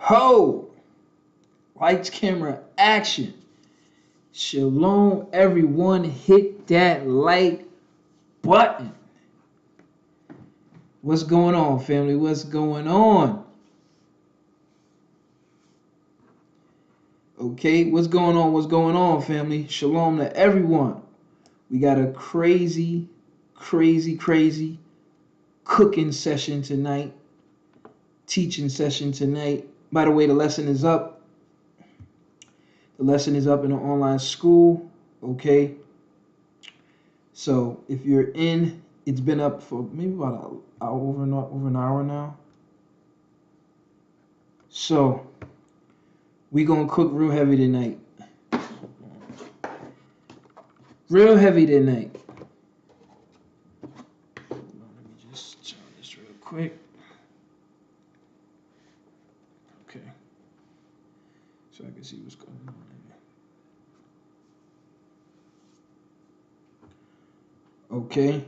Ho! Lights, camera, action. Shalom, everyone. Hit that like button. What's going on, family? What's going on? Okay, what's going on? What's going on, family? Shalom to everyone. We got a crazy cooking session tonight. Teaching session tonight. By the way, the lesson is up. The lesson is up in the online school. Okay. So if you're in, it's been up for maybe about over an hour now. So we gonna cook real heavy tonight. Real heavy tonight. Let me just turn this real quick. Okay. So I can see what's going on here. Okay.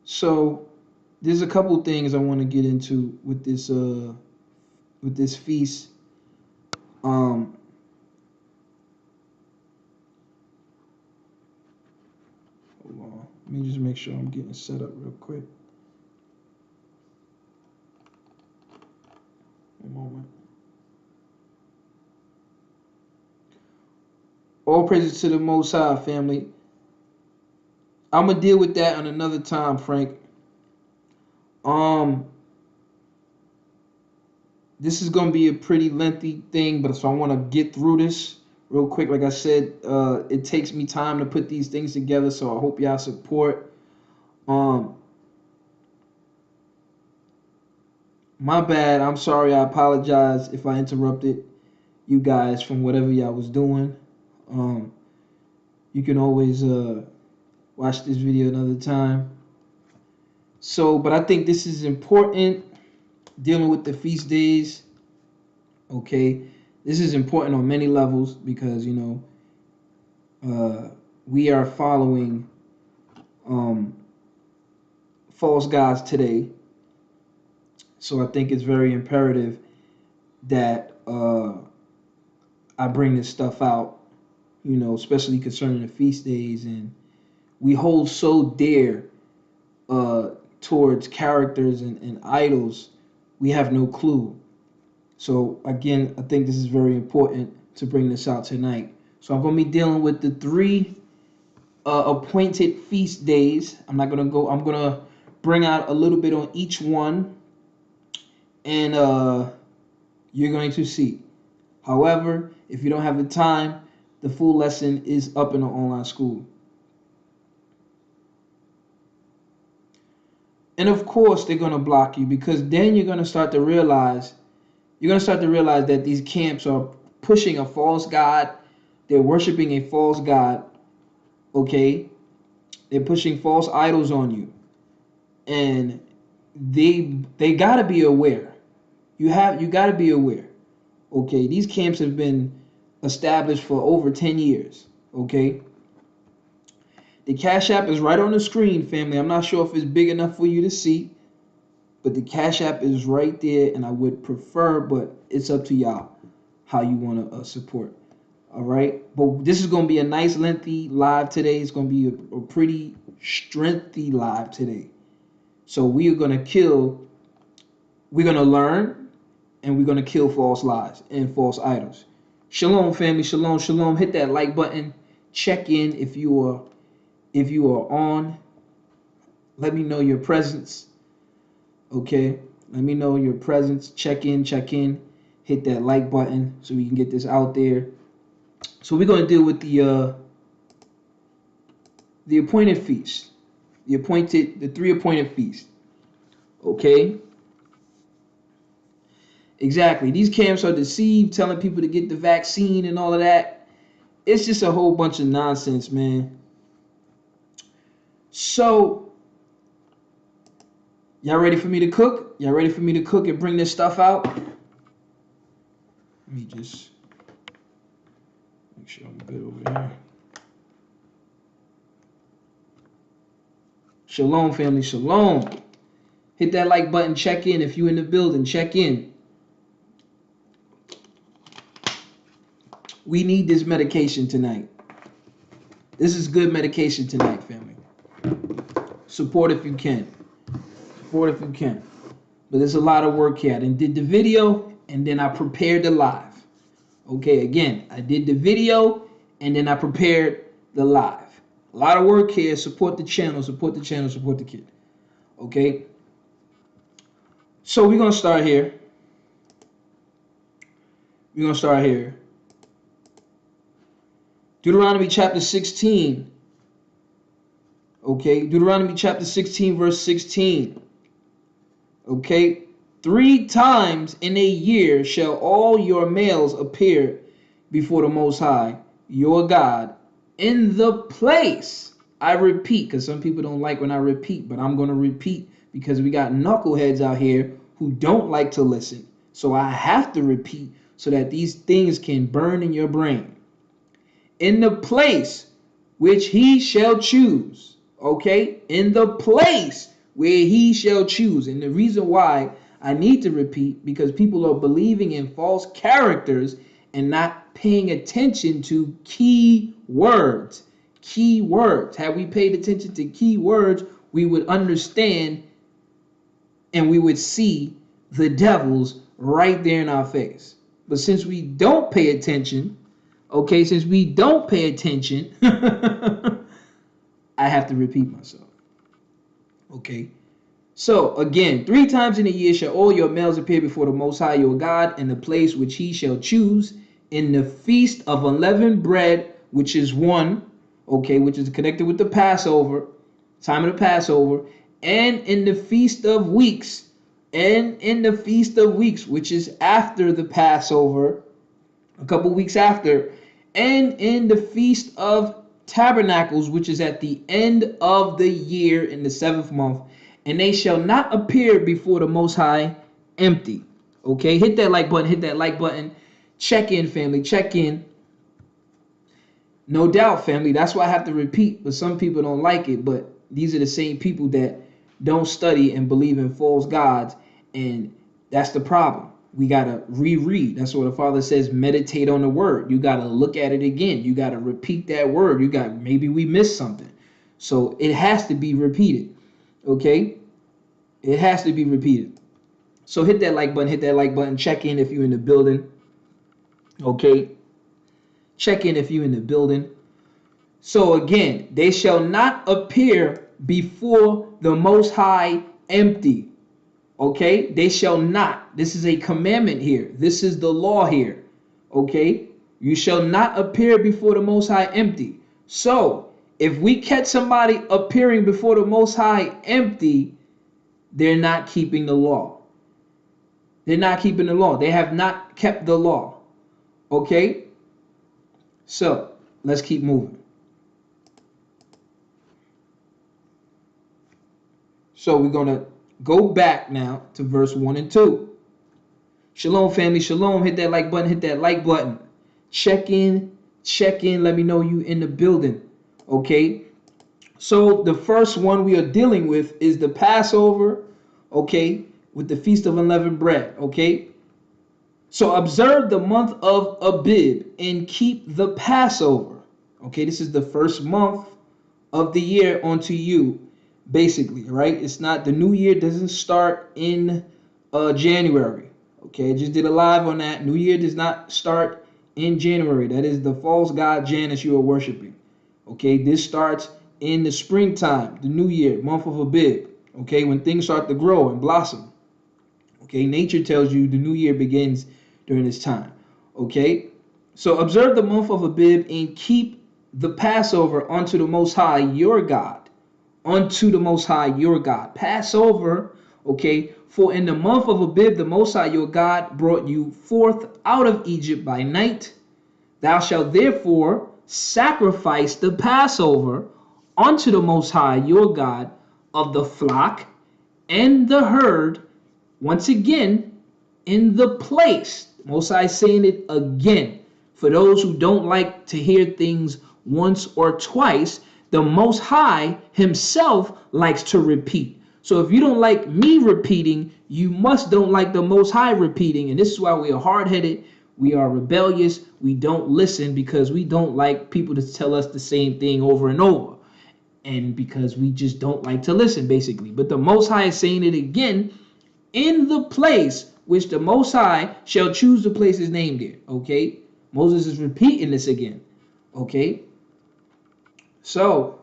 So there's a couple things I want to get into with this feast. Hold on. Let me just make sure I'm getting set up real quick. A moment. All praises to the Most High, family. I'm gonna deal with that on another time, Frank. This is gonna be a pretty lengthy thing, but so I want to get through this real quick. Like I said, it takes me time to put these things together, so I hope y'all support. My bad. I'm sorry. I apologize if I interrupted you guys from whatever y'all was doing. You can always watch this video another time. So, but I think this is important, dealing with the feast days. Okay, this is important on many levels because we are following false gods today. So I think it's very imperative that I bring this stuff out, especially concerning the feast days. And we hold so dear towards characters and idols, we have no clue. So again, I think this is very important to bring this out tonight. So I'm going to be dealing with the 3 appointed feast days. I'm going to bring out a little bit on each one, and you're going to see. However, if you don't have the time, the full lesson is up in the online school. And of course, they're going to block you, because then you're going to start to realize that these camps are pushing a false god. They're worshiping a false god. Okay? They're pushing false idols on you. And they got to be aware. You got to be aware. Okay? These camps have been established for over 10 years. Okay? The Cash App is right on the screen, family. I'm not sure if it's big enough for you to see, but the Cash App is right there, and I would prefer, but it's up to y'all how you want to support. All right? But this is going to be a nice, lengthy live today. It's going to be a pretty strengthy live today. So we're going to learn, and we're going to kill false lies and false idols. Shalom, family. Shalom, shalom. Hit that like button. Check in if you are on. Let me know your presence. Okay, let me know your presence. Check in. Hit that like button so we can get this out there. So we're going to deal with the appointed feast, the 3 appointed feasts. Okay, exactly. These camps are deceived, telling people to get the vaccine and all of that. It's just a whole bunch of nonsense, man. So, y'all ready for me to cook? Y'all ready for me to cook and bring this stuff out? Let me just make sure I'm good over here. Shalom, family. Shalom. Hit that like button. Check in if you're in the building. Check in. We need this medication tonight. This is good medication tonight, family. Support if you can. Support if you can. But there's a lot of work here. I did the video and then I prepared the live. Okay, again, I did the video and then I prepared the live. A lot of work here. Support the channel, support the channel, support the kid. Okay. So we're going to start here. We're going to start here. Deuteronomy chapter 16. Okay, Deuteronomy chapter 16, verse 16. Okay, 3 times in a year shall all your males appear before the Most High, your God, in the place. I repeat, because some people don't like when I repeat, but I'm going to repeat because we got knuckleheads out here who don't like to listen. So I have to repeat so that these things can burn in your brain. In the place which he shall choose. Okay? In the place where he shall choose. And the reason why I need to repeat, because people are believing in false characters and not paying attention to key words. Key words. Had we paid attention to key words, we would understand and we would see the devils right there in our face. But since we don't pay attention, okay, since we don't pay attention, I have to repeat myself. Okay. So again, 3 times in a year shall all your males appear before the Most High your God in the place which he shall choose, in the feast of unleavened bread, which is one, okay, which is connected with the Passover, time of the Passover, and in the feast of weeks, which is after the Passover, a couple weeks after, and in the feast of tabernacles, which is at the end of the year in the 7th month, and they shall not appear before the Most High empty. Okay, hit that like button, hit that like button. Check in, family, check in. No doubt, family, that's why I have to repeat, but some people don't like it, but these are the same people that don't study and believe in false gods, and that's the problem. We got to reread. That's what the Father says, meditate on the word. You got to look at it again. You got to repeat that word. Maybe we missed something. So it has to be repeated. Okay? It has to be repeated. So hit that like button, hit that like button. Check in if you're in the building. Okay? Check in if you're in the building. So again, they shall not appear before the Most High empty. Okay, they shall not. This is a commandment here. This is the law here. Okay, you shall not appear before the Most High empty. So if we catch somebody appearing before the Most High empty, they're not keeping the law. They're not keeping the law. They have not kept the law. Okay, so let's keep moving. So we're going to go back now to verse 1 and 2. Shalom, family. Shalom. Hit that like button. Hit that like button. Check in. Check in. Let me know you in the building. Okay. So the first one we are dealing with is the Passover. Okay. With the Feast of Unleavened Bread. Okay. So observe the month of Abib and keep the Passover. Okay. This is the first month of the year unto you. Basically, right? It's not, the new year doesn't start in January. Okay, I just did a live on that. New year does not start in January. That is the false god Janus you are worshiping. Okay, this starts in the springtime, the new year, month of Abib. Okay, when things start to grow and blossom. Okay, nature tells you the new year begins during this time. Okay, so observe the month of Abib and keep the Passover unto the Most High your God. Unto the Most High your God. Passover, okay, for in the month of Abib the Most High your God brought you forth out of Egypt by night. Thou shalt therefore sacrifice the Passover unto the Most High your God of the flock and the herd, once again, in the place. Most High saying it again. For those who don't like to hear things once or twice, the Most High himself likes to repeat. So if you don't like me repeating, you must don't like the Most High repeating. And this is why we are hard-headed, we are rebellious, we don't listen because we don't like people to tell us the same thing over and over. And because we just don't like to listen, basically. But the Most High is saying it again, in the place which the Most High shall choose to place his name there. Okay? Moses is repeating this again. Okay? So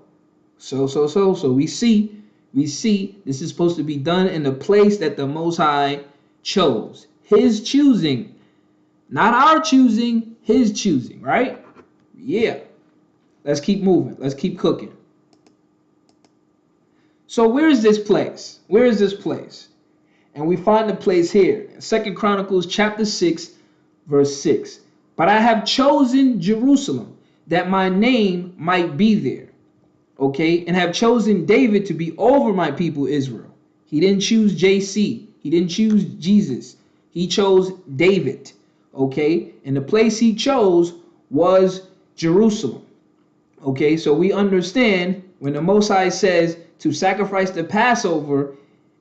we see this is supposed to be done in the place that the Most High chose. His choosing. Not our choosing, his choosing, right? Yeah. Let's keep moving. Let's keep cooking. So where is this place? Where is this place? And we find the place here. 2 Chronicles chapter 6, verse 6. But I have chosen Jerusalem, that my name might be there. Okay? And have chosen David to be over my people Israel. He didn't choose JC. He didn't choose Jesus. He chose David. Okay? And the place he chose was Jerusalem. Okay? So we understand when the Most High says to sacrifice the Passover,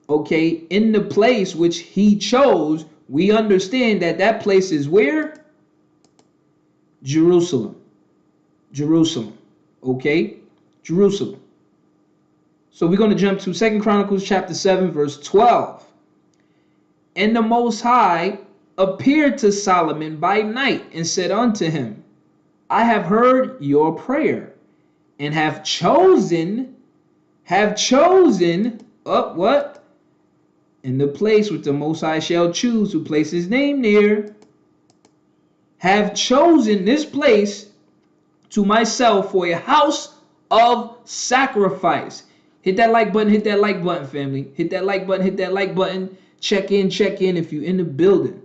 okay, in the place which he chose, we understand that that place is where? Jerusalem. Jerusalem. Okay? Jerusalem. So we're going to jump to 2 Chronicles chapter 7, verse 12. And the Most High appeared to Solomon by night and said unto him, I have heard your prayer and have chosen up what? In the place which the Most High shall choose to place his name near, have chosen this place to myself for a house of sacrifice. Hit that like button, family. Hit that like button. Check in if you're in the building.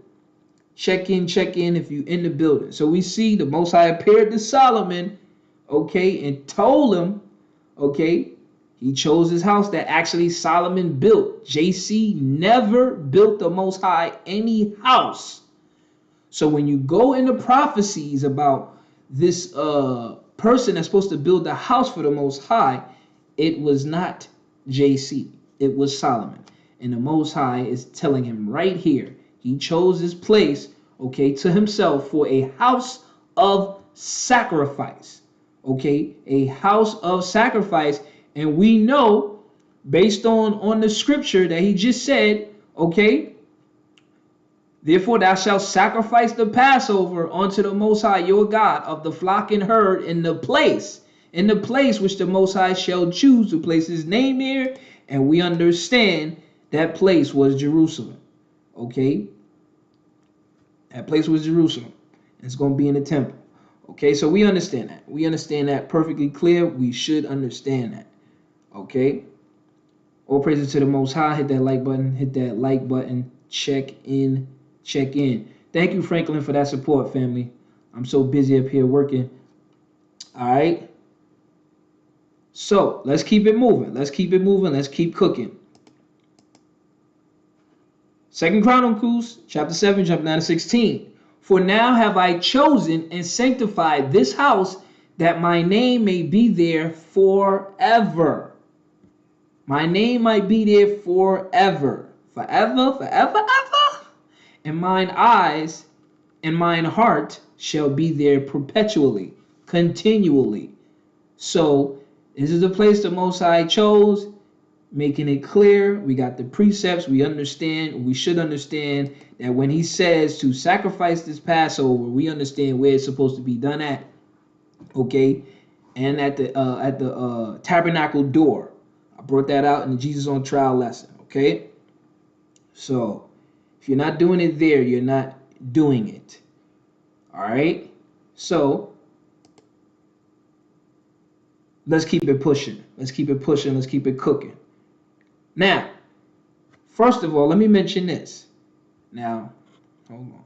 Check in if you're in the building. So we see the Most High appeared to Solomon, okay, and told him, okay, he chose his house that actually Solomon built. JC never built the Most High any house. So when you go into prophecies about this person that's supposed to build the house for the Most High, it was not JC. It was Solomon. And the Most High is telling him right here, he chose this place, okay, to himself for a house of sacrifice. Okay, a house of sacrifice. And we know, based on the scripture that he just said, okay, therefore thou shalt sacrifice the Passover unto the Most High your God of the flock and herd in the place which the Most High shall choose to place his name here. And we understand that place was Jerusalem. Okay, that place was Jerusalem. It's going to be in the temple. Okay, so we understand that. We understand that perfectly clear. We should understand that. Okay. All praises to the Most High. Hit that like button. Hit that like button. Check in. Check in. Thank you, Franklin, for that support, family. I'm so busy up here working. All right. So let's keep it moving. Let's keep it moving. Let's keep cooking. 2 Chronicles chapter 7, jump down to 16. For now have I chosen and sanctified this house, that my name may be there forever. My name might be there forever. Forever, ever. And mine eyes and mine heart shall be there perpetually, continually. So this is the place the Most High chose, making it clear. We got the precepts. We understand. We should understand that when he says to sacrifice this Passover, we understand where it's supposed to be done at. Okay, and at the tabernacle door. I brought that out in the Jesus on Trial lesson. Okay, so if you're not doing it there, you're not doing it. All right, so let's keep it pushing. Let's keep it pushing. Let's keep it cooking. Now, first of all, let me mention this. Now, hold on.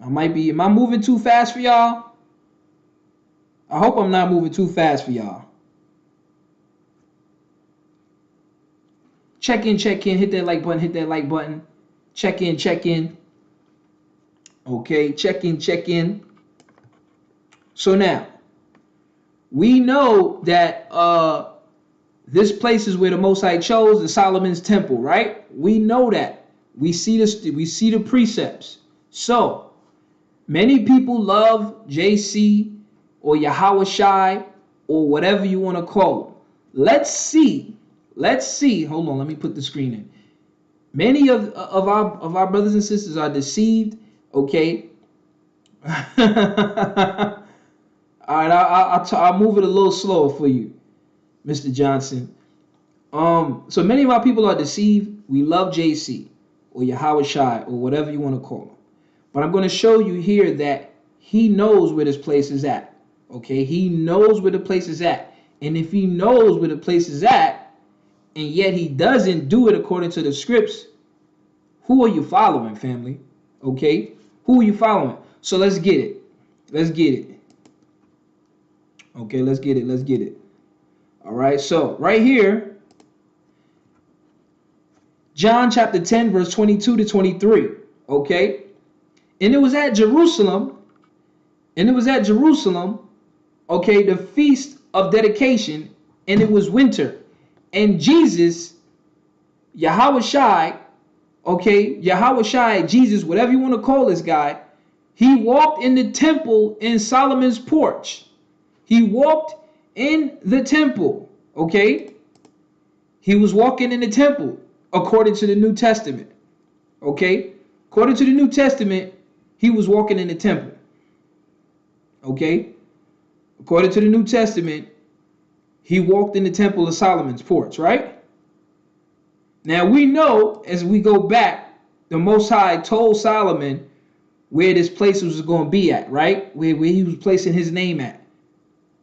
Am I moving too fast for y'all? I hope I'm not moving too fast for y'all. Check in. Hit that like button. Check in. Okay, check in. So now, we know that This place is where the Most High chose the Solomon's temple, right? We know that. We see this. We see the precepts. So many people love JC or Yahweh Shai or whatever you want to call them. Let's see. Let's see. Hold on. Let me put the screen in. Many of our brothers and sisters are deceived. Okay. All right. I'll move it a little slower for you, Mr. Johnson. So many of our people are deceived. We love JC or Yahweh Shai or whatever you want to call him. But I'm going to show you here that he knows where this place is at. Okay, he knows where the place is at. And if he knows where the place is at, and yet he doesn't do it according to the scripts, who are you following, family? Okay, who are you following? So let's get it. Let's get it. Okay, let's get it. Let's get it. All right, so right here, John chapter 10, verse 22 to 23. Okay. And it was at Jerusalem, okay, the feast of dedication, and it was winter. And Jesus, Yahweh Shai, okay, Yahweh Shai, Jesus, whatever you want to call this guy, he walked in the temple in Solomon's porch. He walked in the temple, okay? He was walking in the temple according to the New Testament, okay? According to the New Testament, he was walking in the temple. Okay? According to the New Testament, he walked in the temple of Solomon's porch, right? Now we know as we go back, the Most High told Solomon where this place was going to be at, right? Where he was placing his name at.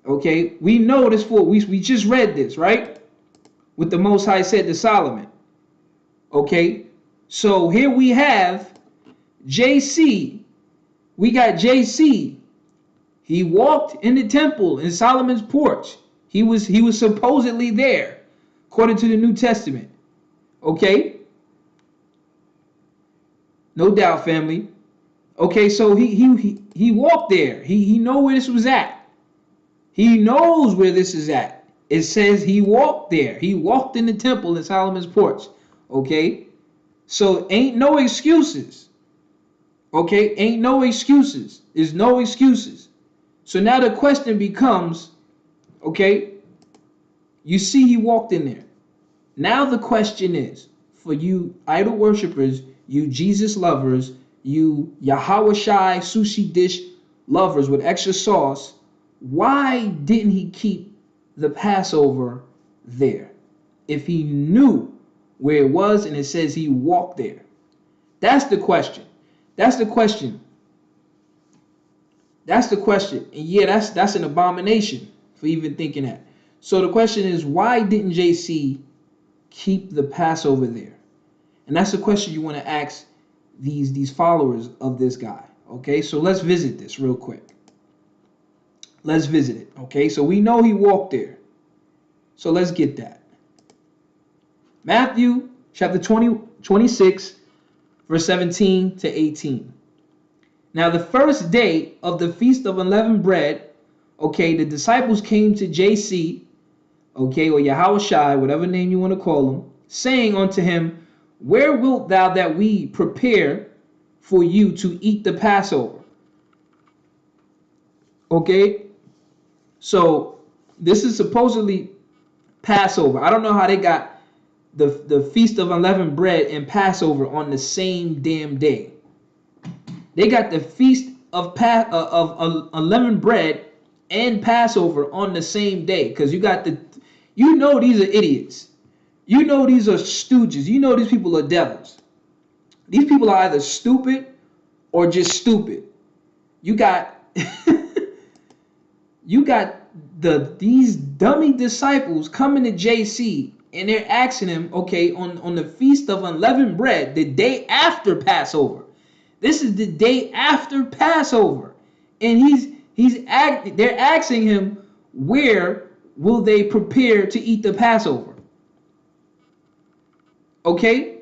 Okay? We know this for we just read this, right? What the Most High said to Solomon. Okay? So here we have JC. We got JC. He walked in the temple in Solomon's porch. He was supposedly there, according to the New Testament. Okay? No doubt, family. Okay, so he walked there. He know where this was at. He knows where this is at. It says he walked there. He walked in the temple in Solomon's porch. Okay? So ain't no excuses. Okay, ain't no excuses. There's no excuses. So now the question becomes, okay, you see he walked in there. Now the question is, for you idol worshipers, you Jesus lovers, you Yahweh Shai sushi dish lovers with extra sauce, why didn't he keep the Passover there? If he knew where it was and it says he walked there. That's the question. That's the question. That's the question. And yeah, that's an abomination for even thinking that. So the question is, why didn't JC keep the Passover there? And that's the question you want to ask these followers of this guy. Okay, so let's visit this real quick. Let's visit it. Okay, so we know he walked there. So let's get that. Matthew chapter 26, verse 17 to 18. Now the first day of the Feast of Unleavened Bread, okay, the disciples came to JC, okay, or Yahweh Shai, whatever name you want to call him, saying unto him, where wilt thou that we prepare for you to eat the Passover? Okay, so this is supposedly Passover. I don't know how they got the Feast of Unleavened Bread and Passover on the same damn day. They got the Feast of Unleavened Bread and Passover on the same day, because you got these are idiots. You know these are stooges. You know these people are devils. These people are either stupid or just stupid. You got these dummy disciples coming to JC and they're asking him, okay, on the Feast of Unleavened Bread, the day after Passover. This is the day after Passover. And they're asking him, where will they prepare to eat the Passover? Okay?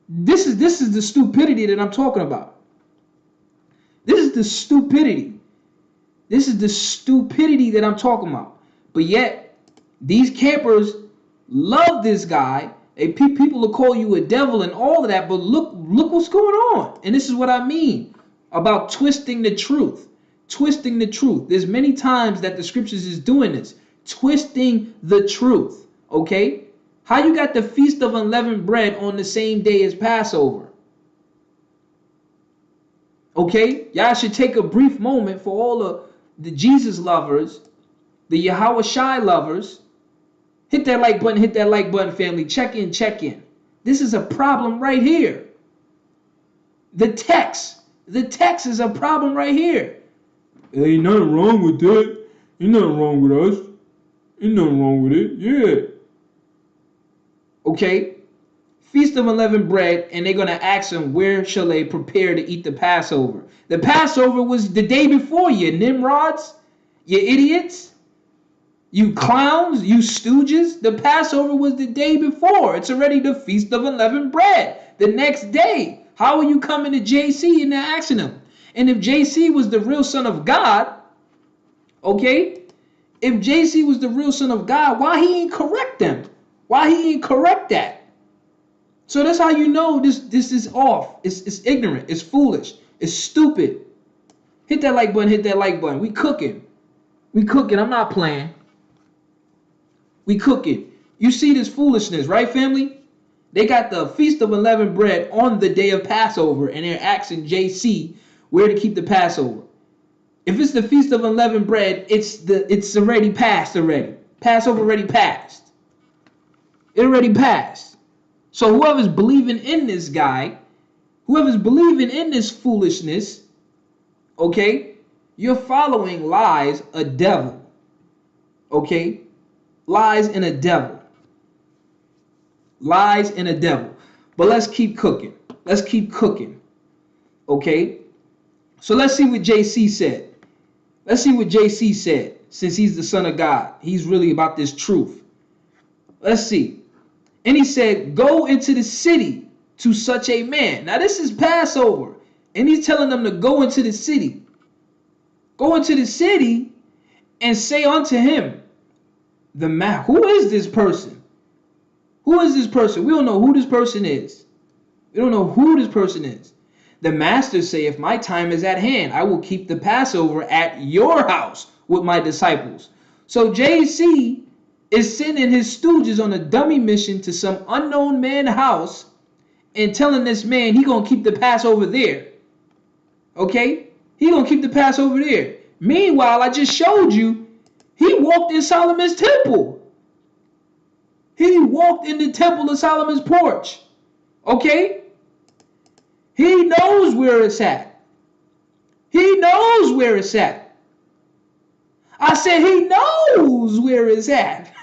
This is the stupidity that I'm talking about. This is the stupidity. This is the stupidity that I'm talking about. But yet, these campers, love this guy. People will call you a devil and all of that, but look what's going on. And this is what I mean about twisting the truth. Twisting the truth. There's many times that the scriptures is doing this. Twisting the truth. Okay? How you got the Feast of Unleavened Bread on the same day as Passover? Okay? Y'all should take a brief moment for all of the Jesus lovers, the Yahweh Shai lovers. Hit that like button, family. Check in, check in. This is a problem right here. The text is a problem right here. Ain't nothing wrong with that. Ain't nothing wrong with us. Ain't nothing wrong with it. Yeah. Okay. Feast of Unleavened Bread, and they're going to ask them, where shall they prepare to eat the Passover? The Passover was the day before, you Nimrods, you idiots, you clowns, you stooges. The Passover was the day before. It's already the Feast of Unleavened Bread. The next day. How are you coming to JC and asking him? And if JC was the real son of God, okay, if JC was the real son of God, why he ain't correct them? Why he ain't correct that? So that's how you know this is off. It's ignorant. It's foolish. It's stupid. Hit that like button. Hit that like button. We cooking. We cooking. I'm not playing. We cooking. You see this foolishness, right, family? They got the Feast of Unleavened Bread on the day of Passover, and they're asking JC where to keep the Passover. If it's the Feast of Unleavened Bread, it's already passed already. Passover already passed. It already passed. So whoever's believing in this guy, whoever's believing in this foolishness, okay, you're following lies, a devil. Okay? Lies and a devil. Lies and a devil. But let's keep cooking. Let's keep cooking. Okay? So let's see what JC said. Let's see what JC said. Since he's the son of God, he's really about this truth. Let's see. And he said, go into the city to such a man. Now this is Passover. And he's telling them to go into the city. Go into the city and say unto him, the man, who is this person? Who is this person? We don't know who this person is. We don't know who this person is. The master saith, my time is at hand. I will keep the Passover at your house with my disciples. So JC is sending his stooges on a dummy mission to some unknown man's house and telling this man he gonna keep the Passover there. Okay? He gonna keep the Passover there. Meanwhile, I just showed you, he walked in Solomon's temple. He walked in the temple of Solomon's porch. Okay? He knows where it's at. He knows where it's at. I said he knows where it's at.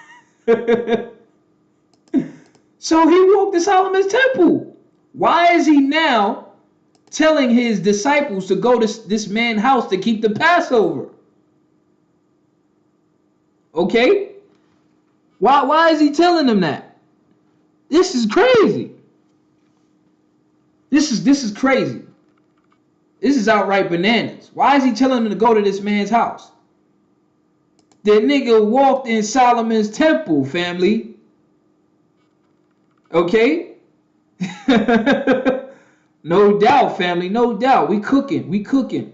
So he walked to Solomon's temple. Why is he now telling his disciples to go to this man's house to keep the Passover? Okay? Why is he telling them that? This is crazy. This is crazy. This is outright bananas. Why is he telling them to go to this man's house? The nigga walked in Solomon's temple, family. Okay? No doubt, family. No doubt. We cooking. We cooking.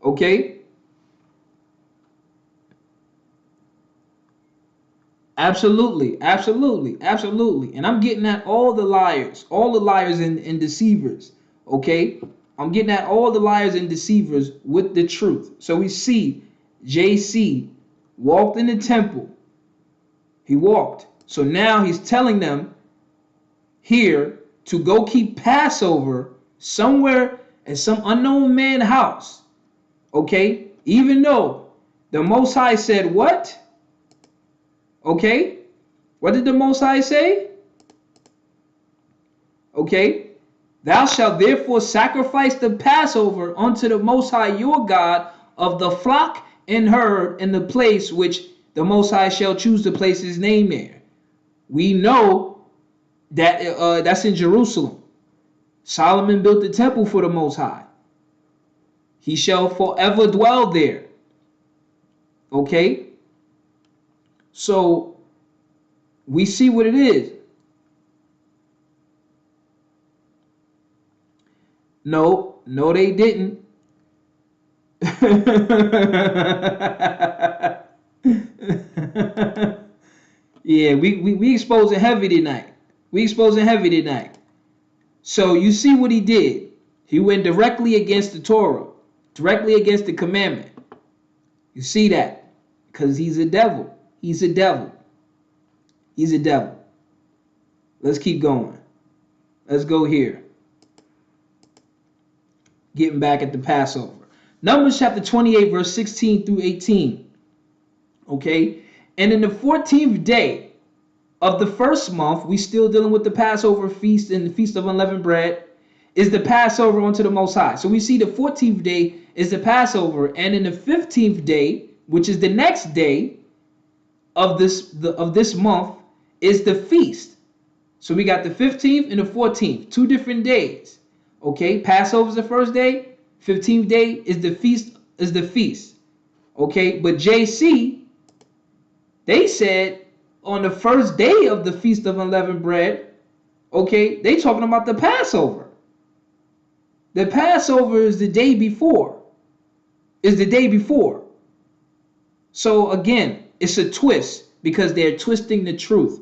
Okay? Absolutely. Absolutely. Absolutely. And I'm getting at all the liars and deceivers. Okay? I'm getting at all the liars and deceivers with the truth. So we see JC walked in the temple. He walked. So now he's telling them here to go keep Passover somewhere at some unknown man's house. Okay? Even though the Most High said what? Okay? What did the Most High say? Okay? Thou shalt therefore sacrifice the Passover unto the Most High your God of the flock and herd in the place which the Most High shall choose to place his name there. We know that that's in Jerusalem. Solomon built the temple for the Most High. He shall forever dwell there. Okay? So we see what it is. No, no, they didn't. Yeah, we exposing heavy tonight. We exposing heavy tonight. So you see what he did. He went directly against the Torah, directly against the commandment. You see that? Because he's a devil. He's a devil. He's a devil. Let's keep going. Let's go here. Getting back at the Passover. Numbers chapter 28, verse 16 through 18. Okay? And in the 14th day of the first month, we still dealing with the Passover feast and the Feast of Unleavened Bread, is the Passover unto the Most High. So we see the 14th day is the Passover, and in the 15th day, which is the next day of this month, is the feast. So we got the 15th and the 14th, 2 different days. Okay, Passover is the first day, 15th day is the feast. Okay, but JC, they said on the first day of the Feast of Unleavened Bread, okay, they talking about the Passover. The Passover is the day before. So again, it's a twist because they're twisting the truth.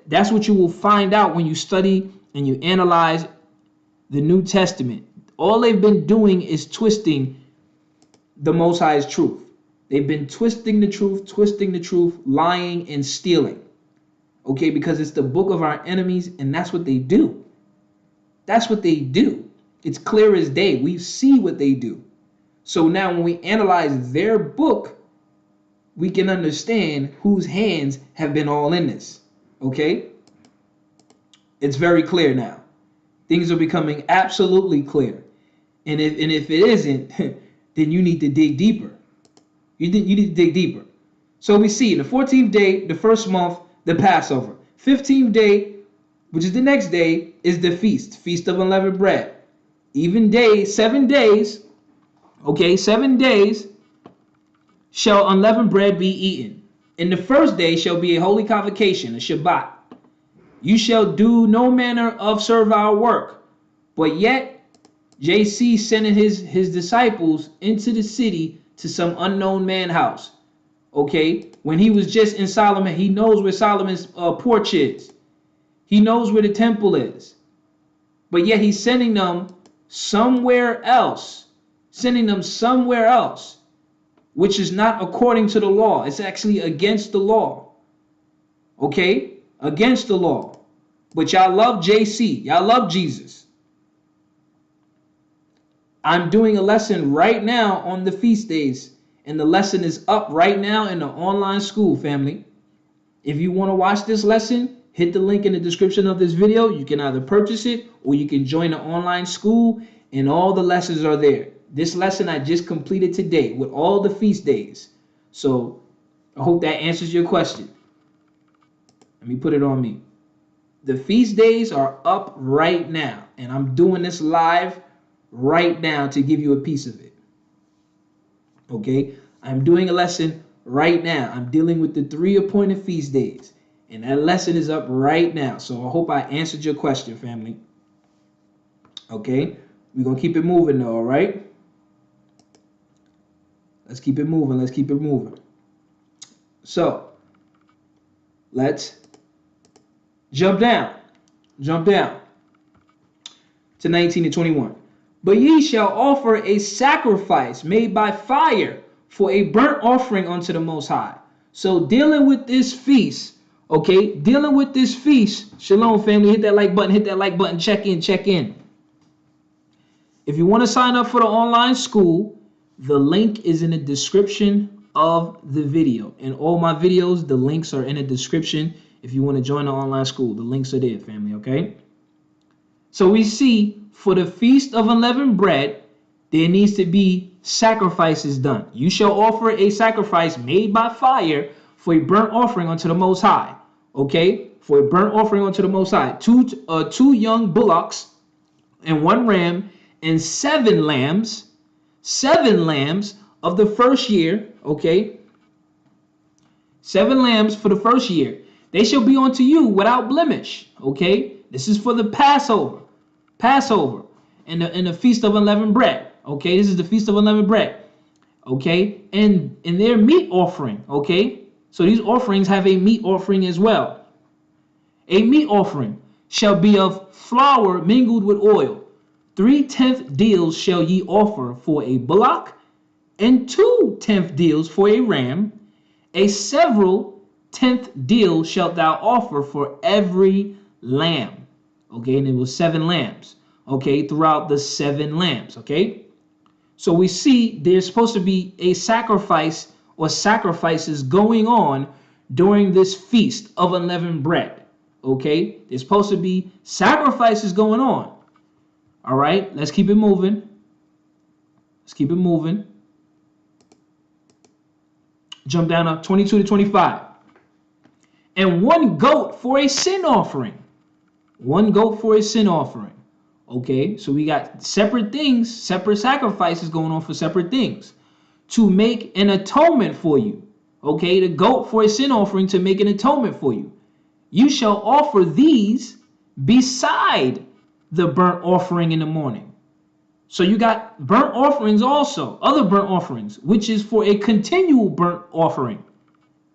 That's what you will find out when you study and you analyze the New Testament. All they've been doing is twisting the Most High's truth. They've been twisting the truth, lying and stealing. Okay, because it's the book of our enemies, and that's what they do. That's what they do. It's clear as day. We see what they do. So now when we analyze their book, we can understand whose hands have been all in this. Okay? It's very clear now. Things are becoming absolutely clear. And if it isn't, then you need to dig deeper. You need to dig deeper. So we see the 14th day, the first month, the Passover. 15th day, which is the next day, is the Feast of Unleavened Bread. Even days, 7 days, okay, 7 days shall unleavened bread be eaten. And the first day shall be a holy convocation, a Shabbat. You shall do no manner of servile work. But yet, JC sending his disciples into the city to some unknown man house. Okay, when he was just in Solomon, he knows where Solomon's porch is. He knows where the temple is. But yet he's sending them somewhere else. Which is not according to the law. It's actually against the law. Okay? Against the law. But y'all love JC. Y'all love Jesus. I'm doing a lesson right now on the feast days. And the lesson is up right now in the online school, family. If you want to watch this lesson, hit the link in the description of this video. You can either purchase it or you can join the online school, and all the lessons are there. This lesson I just completed today with all the feast days. So I hope that answers your question. Let me put it on me. The feast days are up right now, and I'm doing this live right now to give you a piece of it. Okay, I'm doing a lesson right now. I'm dealing with the 3 appointed feast days, and that lesson is up right now. So I hope I answered your question, family. Okay, we're gonna keep it moving though. All right, let's keep it moving. So let's jump down to 19 and 21. But ye shall offer a sacrifice made by fire for a burnt offering unto the Most High. So dealing with this feast, okay, shalom family, hit that like button, check in. If you want to sign up for the online school, the link is in the description of the video. In all my videos, the links are in the description. If you want to join the online school, the links are there, family, okay? So we see for the Feast of Unleavened Bread, there needs to be sacrifices done. You shall offer a sacrifice made by fire for a burnt offering unto the Most High. Okay? For a burnt offering unto the Most High. Two young bullocks and 1 ram and 7 lambs. 7 lambs of the first year. Okay? 7 lambs for the first year. They shall be unto you without blemish. Okay, this is for the Passover, and the feast of unleavened bread. Okay, this is the feast of unleavened bread. Okay, and their meat offering. Okay, so these offerings have a meat offering as well. A meat offering shall be of flour mingled with oil. 3/10 deals shall ye offer for a bullock, and 2/10 deals for a ram. A several 10th deal shalt thou offer for every lamb. Okay, and it was 7 lambs. Okay, throughout the 7 lambs. Okay, so we see there's supposed to be a sacrifice or sacrifices going on during this feast of unleavened bread. Okay, there's supposed to be sacrifices going on. All right, let's keep it moving. Let's keep it moving. Jump down to 22 to 25. And 1 goat for a sin offering. 1 goat for a sin offering. Okay, so we got separate things, separate sacrifices going on for separate things to make an atonement for you. Okay, the goat for a sin offering to make an atonement for you. You shall offer these beside the burnt offering in the morning. So you got burnt offerings also, other burnt offerings, which is for a continual burnt offering.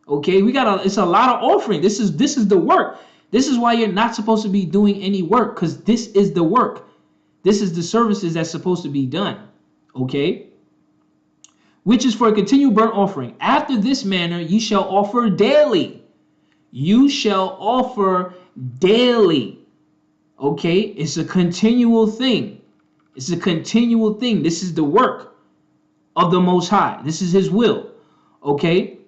Okay, it's a lot of offering. This is the work. This is why you're not supposed to be doing any work, because this is the work. This is the services that's supposed to be done. Okay, which is for a continual burnt offering. After this manner, ye shall offer daily. You shall offer daily. Okay, it's a continual thing. It's a continual thing. This is the work of the Most High. This is his will. Okay,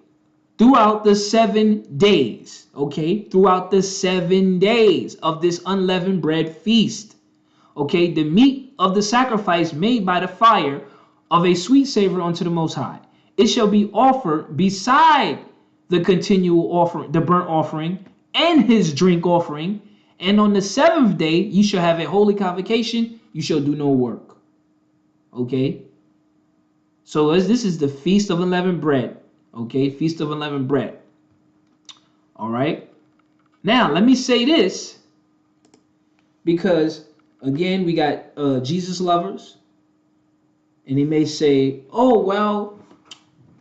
throughout the 7 days. Okay, throughout the 7 days of this unleavened bread feast. Okay, the meat of the sacrifice made by the fire of a sweet savor unto the Most High. It shall be offered beside the continual offering, the burnt offering, and his drink offering. And on the 7th day, you shall have a holy convocation. You shall do no work. Okay, so this is the feast of unleavened bread. Okay, feast of unleavened bread. All right, now let me say this, because again, we got Jesus lovers, and they may say, oh, well,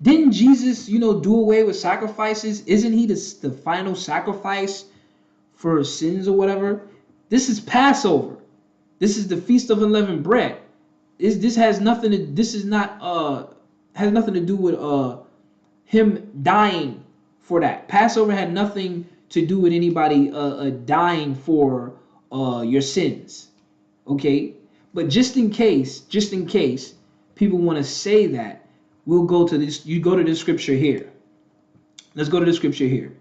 didn't Jesus, do away with sacrifices? Isn't he the final sacrifice for sins or whatever? This is Passover. This is the feast of unleavened bread. This has nothing to, this is not, has nothing to do with him dying for that. Passover had nothing to do with anybody dying for your sins. Okay, but just in case people want to say that, we'll go to this. You go to the scripture here. Let's go to the scripture here.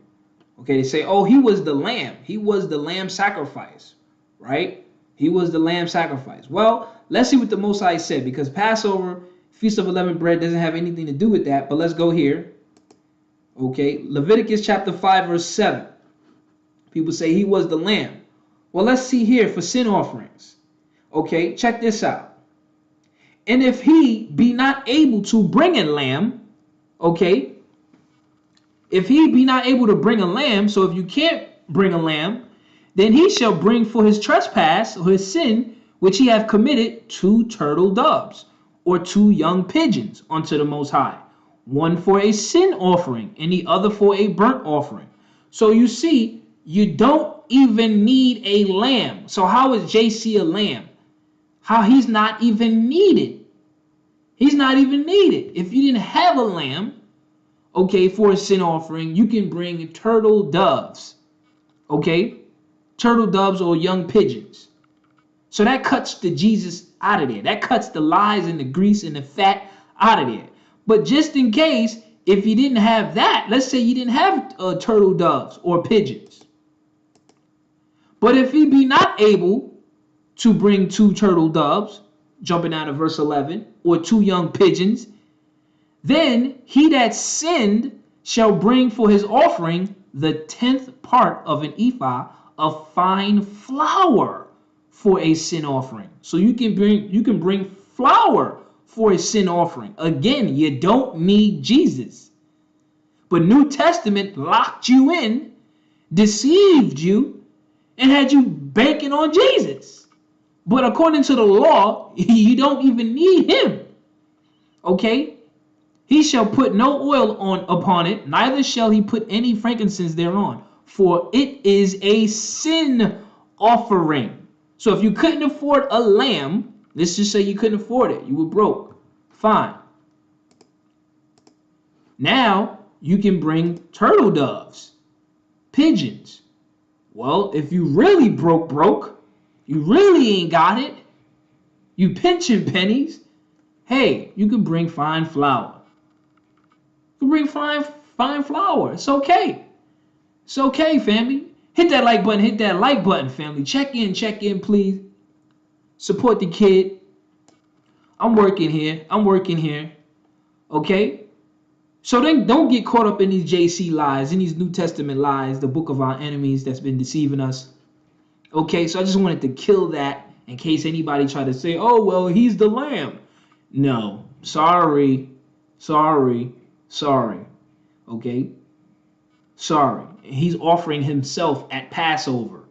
Okay, they say, oh, he was the lamb. He was the lamb sacrifice, right? He was the lamb sacrifice. Well, let's see what the Most High said, because Passover, Feast of Unleavened Bread, doesn't have anything to do with that. But let's go here. Okay, Leviticus chapter 5, verse 7. People say he was the lamb. Well, let's see here for sin offerings. Okay, check this out. And if he be not able to bring a lamb, okay, if he be not able to bring a lamb, so if you can't bring a lamb, then he shall bring for his trespass or his sin, which he hath committed, 2 turtle doves or 2 young pigeons unto the Most High, one for a sin offering and the other for a burnt offering. So you see, you don't even need a lamb. So how is JC a lamb? How he's not even needed. He's not even needed. If you didn't have a lamb, okay, for a sin offering, you can bring turtle doves. Okay, turtle doves or young pigeons. So that cuts the Jesus out of there. That cuts the lies and the grease and the fat out of there. But just in case, if you didn't have that, let's say you didn't have turtle doves or pigeons. But if he be not able to bring 2 turtle doves, jumping down to verse 11, or 2 young pigeons, then he that sinned shall bring for his offering the 10th part of an ephah of fine flour for a sin offering. So you can bring flour for a sin offering. Again, you don't need Jesus. But New Testament locked you in, deceived you, and had you banking on Jesus. But according to the law, you don't even need him. Okay? He shall put no oil upon it, neither shall he put any frankincense thereon, for it is a sin offering. So if you couldn't afford a lamb, let's just say you couldn't afford it, you were broke, fine. Now you can bring turtle doves, pigeons. Well, if you really broke, you really ain't got it, you pinching pennies, hey, you can bring fine flour. You can bring fine flour. It's okay. It's okay, family. Hit that like button, family. Check in, please. Support the kid. I'm working here. Okay? So then don't get caught up in these JC lies, in these New Testament lies, the book of our enemies that's been deceiving us. Okay, so I just wanted to kill that in case anybody tried to say, oh, well, he's the lamb. No, sorry. Okay? Sorry. He's offering himself at Passover.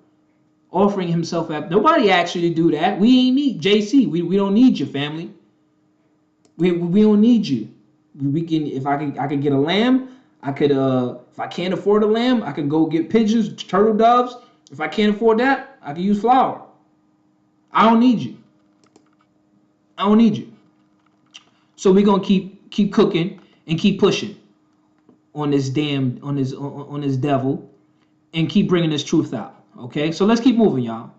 Nobody asked you to do that. We ain't need JC. We don't need you, family. We don't need you. We can, if I could get a lamb, I could if I can't afford a lamb, I can go get pigeons, turtle doves. If I can't afford that, I can use flour. I don't need you. So we're gonna keep cooking and keep pushing on this devil, and keep bringing this truth out. Okay, so let's keep moving, y'all.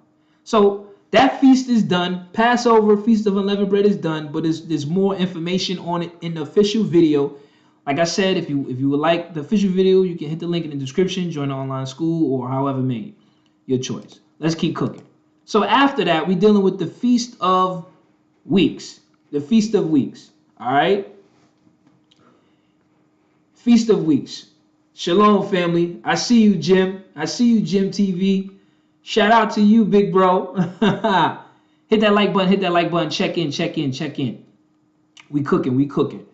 So that feast is done. Passover, Feast of Unleavened Bread is done, but there's more information on it in the official video. Like I said, if you would like the official video, you can hit the link in the description, join the online school, or however many, your choice. Let's keep cooking. So after that, we're dealing with the Feast of Weeks. The Feast of Weeks. All right. Feast of Weeks. Shalom, family. I see you, Jim. Jim TV. Shout out to you, big bro. Hit that like button. Check in. We cooking.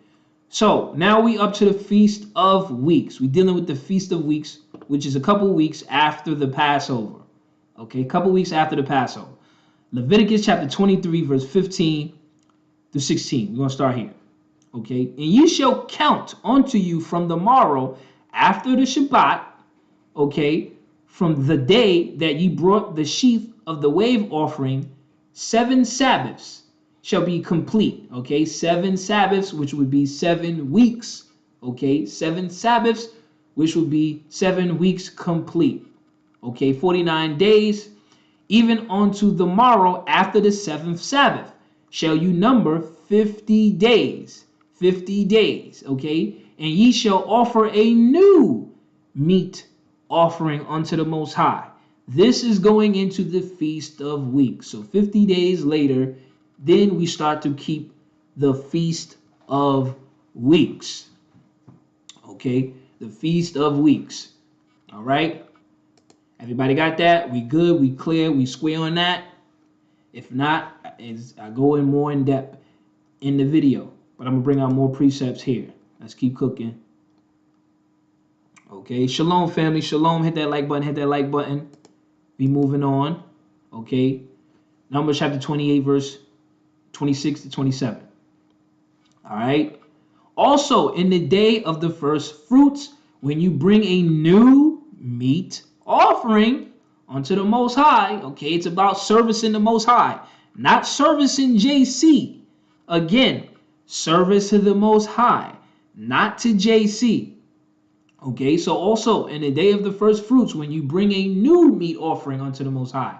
So now we up to the Feast of Weeks. We're dealing with the Feast of Weeks, which is a couple weeks after the Passover. Okay, a couple weeks after the Passover. Leviticus chapter 23, verse 15 through 16. We're going to start here. Okay, and ye shall count unto you from the morrow after the Shabbat, okay, from the day that ye brought the sheaf of the wave offering, 7 Sabbaths shall be complete. Okay, 7 Sabbaths, which would be 7 weeks. Okay, 7 Sabbaths, which would be 7 weeks complete. Okay, 49 days, even unto the morrow after the 7th Sabbath, shall you number 50 days. 50 days, okay? And ye shall offer a new meat offering unto the Most High. This is going into the Feast of Weeks. So 50 days later, then we start to keep the Feast of Weeks. Okay? The Feast of Weeks. All right? Everybody got that? We good? We clear? We square on that? If not, I go in more in depth in the video. But I'm going to bring out more precepts here. Let's keep cooking. Okay. Shalom, family. Shalom. Hit that like button. Be moving on. Okay. Numbers chapter 28, verse 26 to 27. All right. Also, in the day of the first fruits, when you bring a new meat offering unto the Most High. Okay. It's about servicing the Most High, not servicing JC. Again, service to the Most High, not to JC. Okay, so also in the day of the first fruits, when you bring a new meat offering unto the Most High,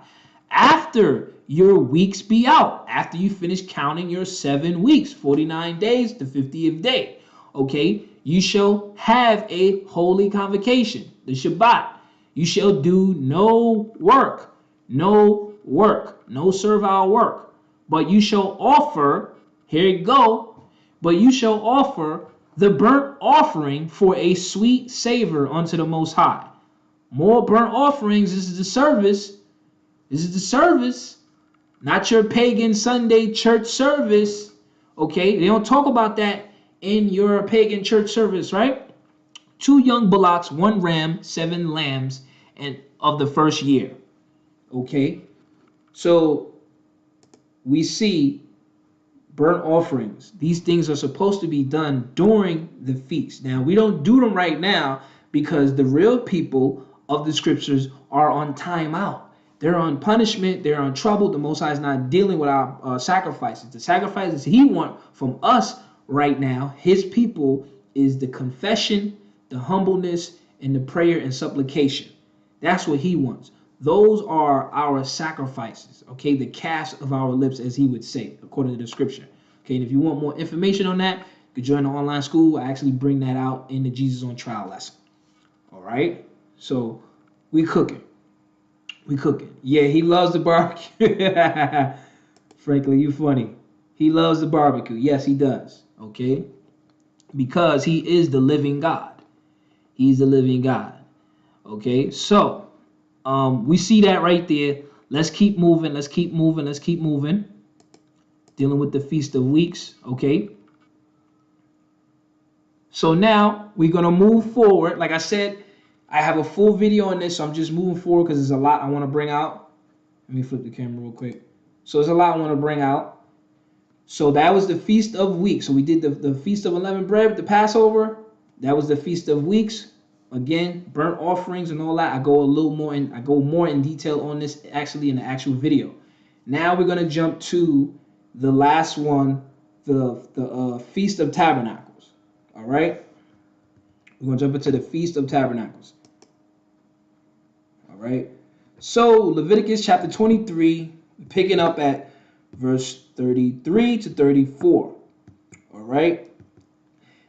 after your weeks be out, after you finish counting your 7 weeks, 49 days, the 50th day, okay, you shall have a holy convocation, the Shabbat. You shall do no work, no servile work, but you shall offer, here you go, but you shall offer the burnt offering for a sweet savor unto the Most High. More burnt offerings. This is the service. Not your pagan Sunday church service. Okay, they don't talk about that in your pagan church service, right? 2 young bullocks, 1 ram, 7 lambs, and of the first year. Okay, so we see burnt offerings. These things are supposed to be done during the feast. Now, we don't do them right now because the real people of the scriptures are on timeout. They're on punishment. They're on trouble. The Most High is not dealing with our sacrifices. The sacrifices He wants from us right now, His people, is the confession, the humbleness, and the prayer and supplication. That's what He wants. Those are our sacrifices, okay? The calves of our lips, as He would say, according to the scripture. Okay, and if you want more information on that, you can join the online school. I actually bring that out in the Jesus on Trial lesson. All right, so we cooking. We cooking. Yeah, he loves the barbecue. Frankly, you funny. He loves the barbecue. Yes, he does. Okay, because he is the living God. He's the living God. Okay, so we see that right there. Let's keep moving. Let's keep moving. Let's keep moving. Dealing with the Feast of Weeks. Okay. So now we're gonna move forward. Like I said, I have a full video on this, so I'm just moving forward because there's a lot I want to bring out. Let me flip the camera real quick. So there's a lot I want to bring out. So that was the Feast of Weeks. So we did the Feast of Unleavened Bread, the Passover. That was the Feast of Weeks. Again, burnt offerings and all that. I go more in detail on this actually in the actual video. Now we're gonna jump to the last one, the Feast of Tabernacles. All right. We're going to jump into the Feast of Tabernacles. All right. So Leviticus chapter 23, picking up at verse 33 to 34. All right.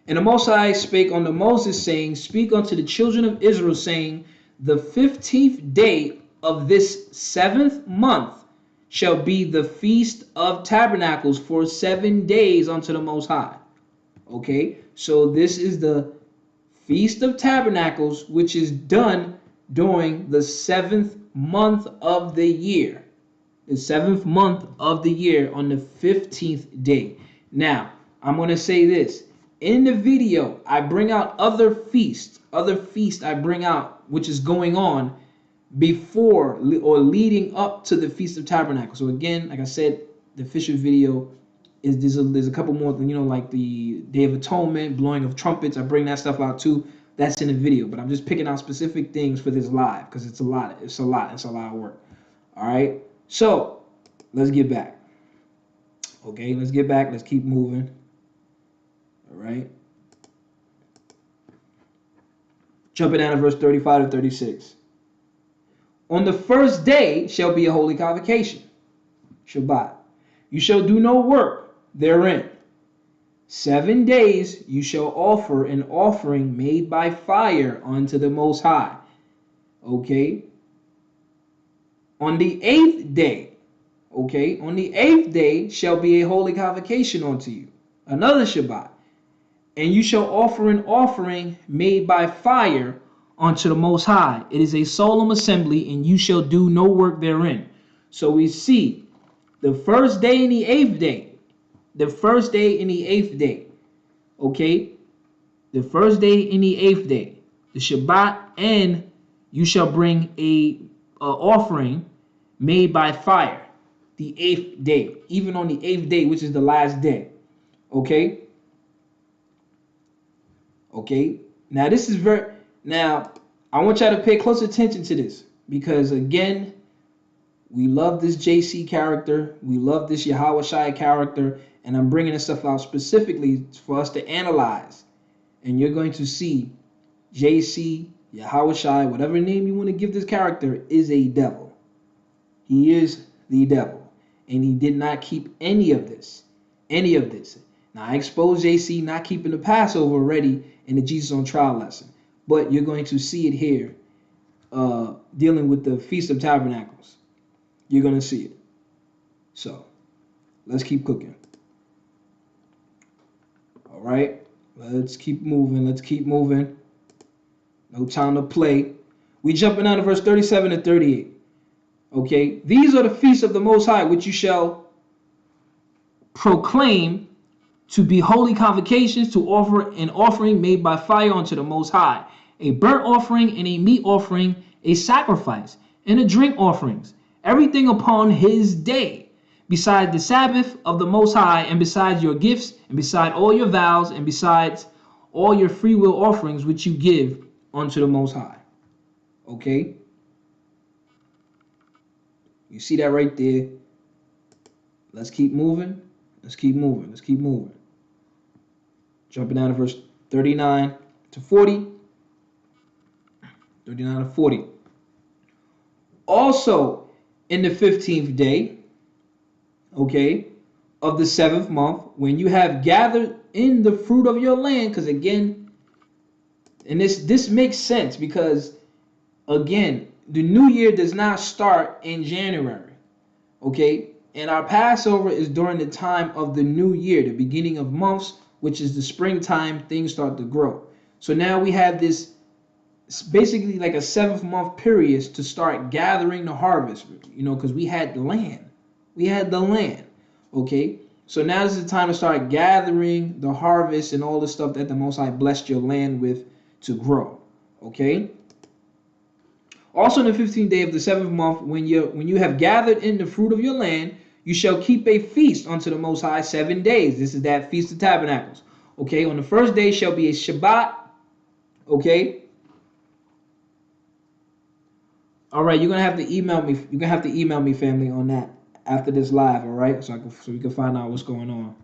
And the Most High spake unto Moses, saying, Speak unto the children of Israel, saying, The 15th day of this 7th month shall be the Feast of Tabernacles for 7 days unto the Most High. Okay. So this is the Feast of Tabernacles, which is done during the 7th month of the year. The 7th month of the year on the 15th day. Now, I'm going to say this. In the video, I bring out other feasts I bring out, which is going on before or leading up to the Feast of Tabernacles. So again, like I said, the official video is there's a couple more, like the Day of Atonement, blowing of trumpets. I bring that stuff out too. That's in the video, but I'm just picking out specific things for this live because it's a lot of work. All right, so let's get back. Okay, let's get back. Let's keep moving. All right, jumping down to verse 35 to 36. On the first day shall be a holy convocation, Shabbat. You shall do no work therein. 7 days you shall offer an offering made by fire unto the Most High. Okay. On the 8th day, okay, on the 8th day shall be a holy convocation unto you, another Shabbat. And you shall offer an offering made by fire unto the Most High. It is a solemn assembly, and you shall do no work therein. So we see the first day and the 8th day. The first day and the 8th day. Okay? The first day and the 8th day. The Shabbat, and you shall bring a offering made by fire. The 8th day. Even on the 8th day, which is the last day. Okay? Okay? Now this is now I want y'all to pay close attention to this. Because again, we love this JC character. We love this Yahweh Shai character. And I'm bringing this stuff out specifically for us to analyze. And you're going to see JC, Yahweh Shai, whatever name you want to give this character, is a devil. He is the devil. And he did not keep any of this. Any of this. Now, I exposed JC not keeping the Passover already in the Jesus on Trial lesson. But you're going to see it here dealing with the Feast of Tabernacles. You're going to see it. So, let's keep cooking. All right, let's keep moving. Let's keep moving. No time to play. We jumping down to verse 37 to 38. Okay, these are the feasts of the Most High, which you shall proclaim to be holy convocations, to offer an offering made by fire unto the Most High, a burnt offering and a meat offering, a sacrifice, and a drink offerings, everything upon his day, beside the Sabbath of the Most High, and besides your gifts, and beside all your vows, and besides all your free will offerings which you give unto the Most High. Okay? You see that right there? Let's keep moving. Let's keep moving. Let's keep moving. Jumping down to verse 39 to 40. 39 to 40. Also, in the 15th day, okay, of the 7th month, when you have gathered in the fruit of your land, because again, and this makes sense because, again, the new year does not start in January, okay? And our Passover is during the time of the new year, the beginning of months, which is the springtime, things start to grow. So now we have this, it's basically like a 7th month period to start gathering the harvest, you know, because we had the land. We had the land, okay? So now is the time to start gathering the harvest and all the stuff that the Most High blessed your land with to grow, okay? Also, in the 15th day of the 7th month, when you have gathered in the fruit of your land, you shall keep a feast unto the Most High 7 days. This is that Feast of Tabernacles. Okay, on the first day shall be a Shabbat. Okay. All right, you're gonna have to email me. You're gonna have to email me, family, on that after this live. All right, so we can find out what's going on.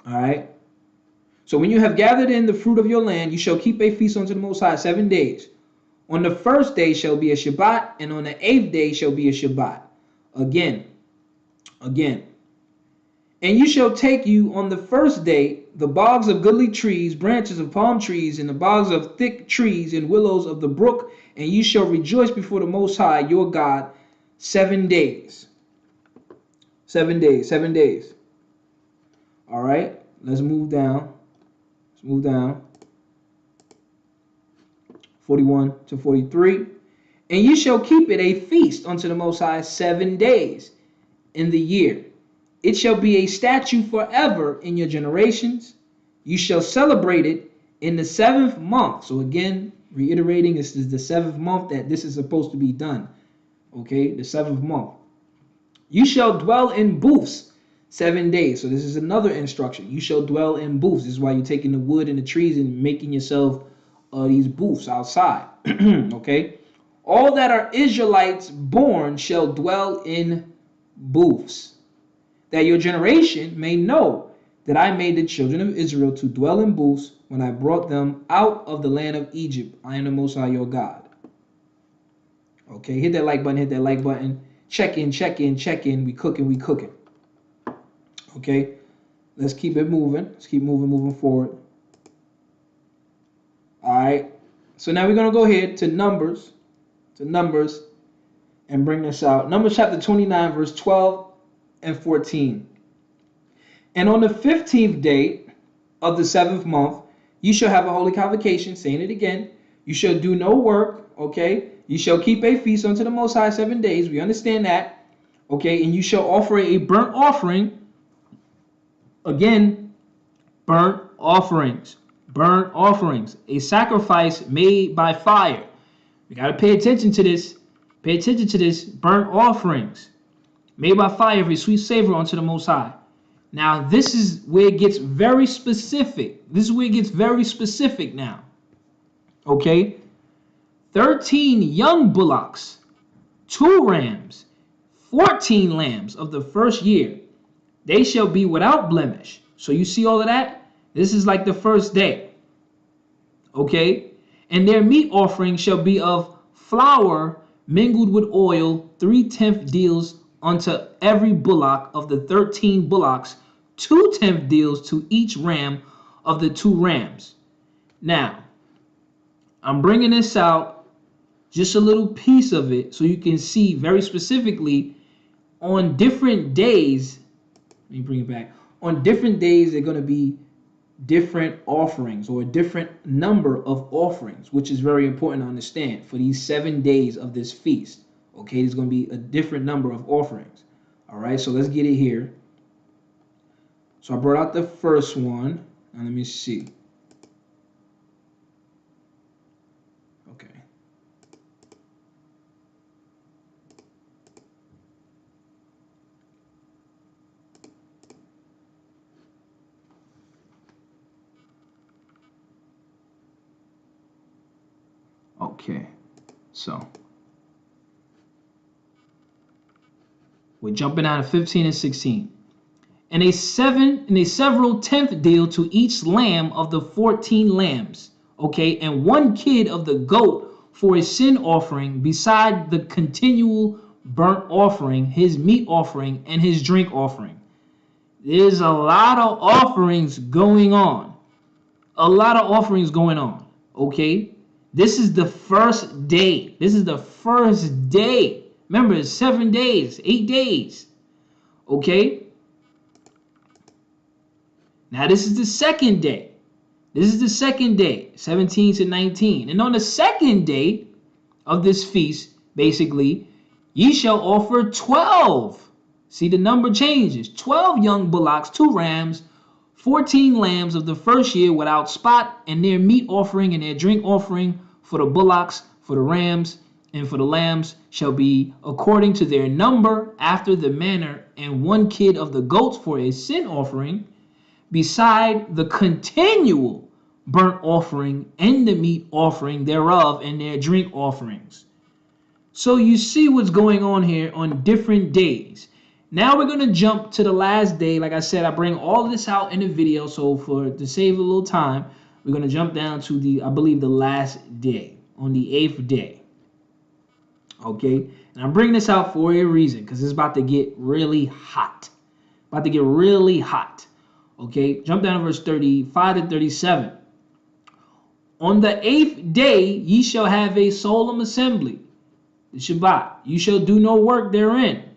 All right. So when you have gathered in the fruit of your land, you shall keep a feast unto the Most High 7 days. On the first day shall be a Shabbat, and on the 8th day shall be a Shabbat. Again. And you shall take you on the first day the bogs of goodly trees, branches of palm trees, and the bogs of thick trees and willows of the brook, and you shall rejoice before the Most High your God 7 days. 7 days, 7 days. All right, let's move down. 41 to 43. And you shall keep it a feast unto the Most High 7 days in the year. It shall be a statute forever in your generations. You shall celebrate it in the 7th month. So again, reiterating, this is the 7th month that this is supposed to be done. Okay, the 7th month. You shall dwell in booths 7 days. So this is another instruction. You shall dwell in booths. This is why you're taking the wood and the trees and making yourself these booths outside. Okay. All that are Israelites born shall dwell in booths, that your generation may know that I made the children of Israel to dwell in booths when I brought them out of the land of Egypt. I am the Most High your God. Okay, hit that like button, hit that like button. Check in, check in, check in. We cooking, we cooking. Okay, let's keep it moving. Let's keep moving forward. All right, so now we're going to go ahead to Numbers, and bring this out. Numbers chapter 29, verse 12 and 14. And on the 15th day of the 7th month, you shall have a holy convocation, saying it again. You shall do no work, okay? You shall keep a feast unto the Most High 7 days. We understand that, okay? And you shall offer a burnt offering. Again, burnt offerings, a sacrifice made by fire. We got to pay attention to this. Pay attention to this. Burnt offerings made by fire of a sweet savor unto the Most High. Now, this is where it gets very specific. Now. Okay? 13 young bullocks, 2 rams, 14 lambs of the first year. They shall be without blemish. So you see all of that? This is like the first day. Okay? And their meat offering shall be of flour mingled with oil, 3/10 deals unto every bullock of the 13 bullocks, 2/10 deals to each ram of the 2 rams. Now, I'm bringing this out, just a little piece of it, so you can see very specifically on different days. Let me bring it back. On different days, they're going to be different offerings, or a different number of offerings, which is very important to understand for these 7 days of this feast. Okay, there's going to be a different number of offerings. All right, so let's get it here. So I brought out the first one. Now let me see. Okay. Okay. So we're jumping out of 15 and 16. And a several tenth deal to each lamb of the 14 lambs, okay, and one kid of the goat for a sin offering, beside the continual burnt offering, his meat offering, and his drink offering. There's a lot of offerings going on. A lot of offerings going on, okay? This is the first day. This is the first day. Remember, it's 7 days, 8 days, okay? Now, this is the second day. This is the second day, 17 to 19. And on the second day of this feast, basically, ye shall offer 12. See, the number changes. 12 young bullocks, 2 rams, 14 lambs of the first year without spot, and their meat offering and their drink offering for the bullocks, for the rams, and for the lambs shall be according to their number after the manner, and one kid of the goats for a sin offering, beside the continual burnt offering and the meat offering thereof and their drink offerings. So you see what's going on here on different days. Now we're going to jump to the last day. Like I said, I bring all of this out in the video, so to save a little time, we're going to jump down to I believe the last day, on the 8th day. Okay, and I'm bringing this out for a reason, because it's about to get really hot. About to get really hot. Okay, jump down to verse 35 to 37. On the 8th day ye shall have a solemn assembly, the Shabbat. You shall do no work therein.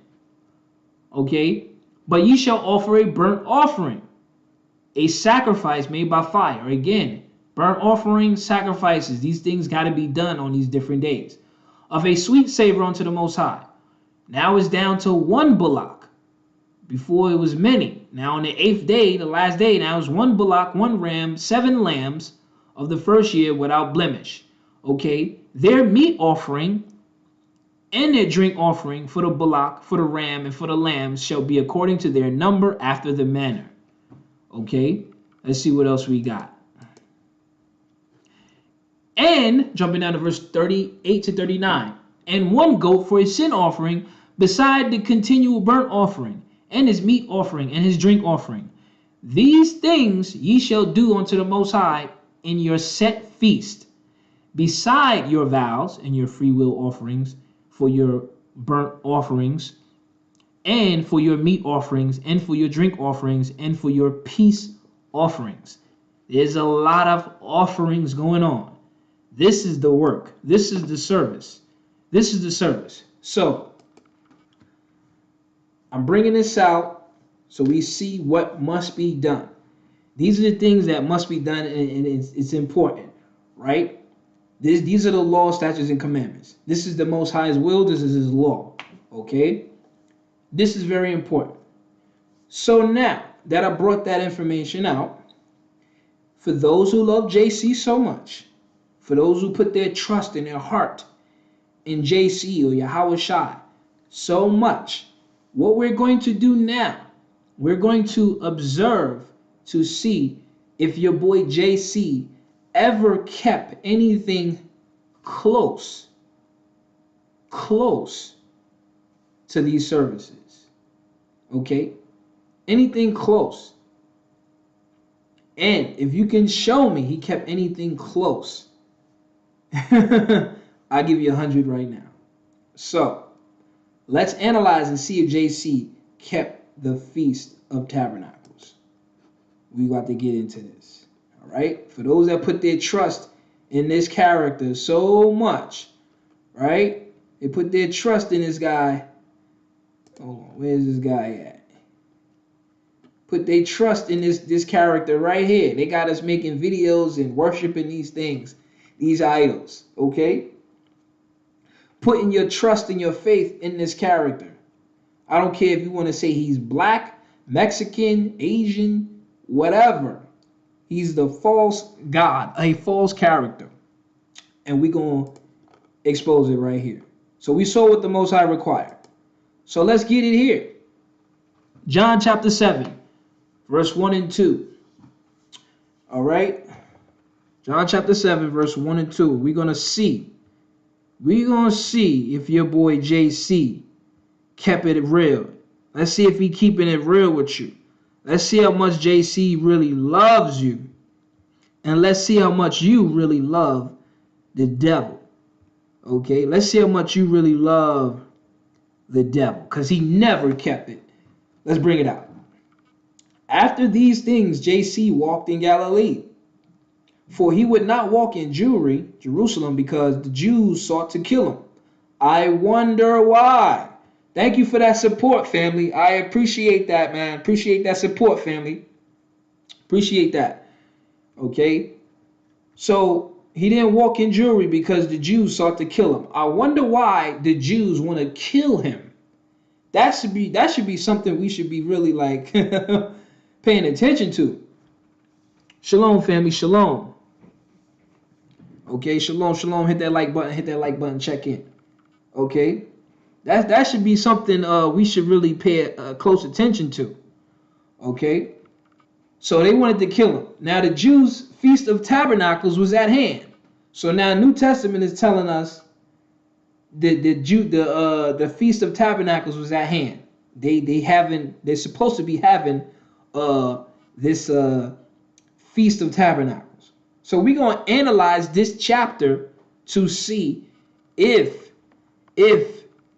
Okay, but ye shall offer a burnt offering, a sacrifice made by fire. Again, burnt offering, sacrifices, these things got to be done on these different days. Of a sweet savor unto the Most High. Now it's down to 1 bullock. Before it was many. Now on the 8th day, the last day, now is 1 bullock, 1 ram, 7 lambs of the first year without blemish. Okay, their meat offering and their drink offering for the bullock, for the ram, and for the lambs shall be according to their number after the manner. Okay, let's see what else we got. And jumping down to verse 38 to 39, and 1 goat for a sin offering, beside the continual burnt offering, and his meat offering, and his drink offering. These things ye shall do unto the Most High in your set feast, beside your vows and your freewill offerings, for your burnt offerings, and for your meat offerings, and for your drink offerings, and for your peace offerings. There's a lot of offerings going on. This is the work. This is the service. This is the service. So, I'm bringing this out so we see what must be done. These are the things that must be done, and it's important, right? These are the law, statutes, and commandments. This is the Most High's will. This is His law, okay? This is very important. So now that I brought that information out, for those who love JC so much, for those who put their trust in their heart in JC or Yahweh Shai so much, what we're going to do now, we're going to observe to see if your boy JC ever kept anything close to these services. Okay? Anything close. And if you can show me he kept anything close, I'll give you 100 right now. So, let's analyze and see if JC kept the Feast of Tabernacles. We got to get into this. All right? For those that put their trust in this character so much, right? They put their trust in this guy. Hold on, where's this guy at? Put their trust in this character right here. They got us making videos and worshiping these things, these idols, okay? Putting your trust and your faith in this character. I don't care if you want to say he's black, Mexican, Asian, whatever. He's the false god, a false character. And we're going to expose it right here. So we saw what the Most High required. So let's get it here. John chapter 7, verse 1 and 2. All right. John chapter 7, verse 1 and 2. We're going to see. We're going to see if your boy JC kept it real. Let's see if he keeping it real with you. Let's see how much JC really loves you. And let's see how much you really love the devil. Okay, let's see how much you really love the devil, because he never kept it. Let's bring it out. After these things, JC walked in Galilee, for he would not walk in Jerusalem, because the Jews sought to kill him. I wonder why. Thank you for that support, family. I appreciate that, man. Appreciate that support, family. Appreciate that. Okay. So he didn't walk in Jewry because the Jews sought to kill him. I wonder why the Jews want to kill him. That should be something we should be really like paying attention to. Shalom, family. Shalom. Okay, shalom, shalom. Hit that like button. Hit that like button. Check in. Okay. That should be something we should really pay close attention to. Okay. So they wanted to kill him. Now the Jews' Feast of Tabernacles was at hand. So now New Testament is telling us the Feast of Tabernacles was at hand. They're supposed to be having this Feast of Tabernacles. So we're gonna analyze this chapter to see if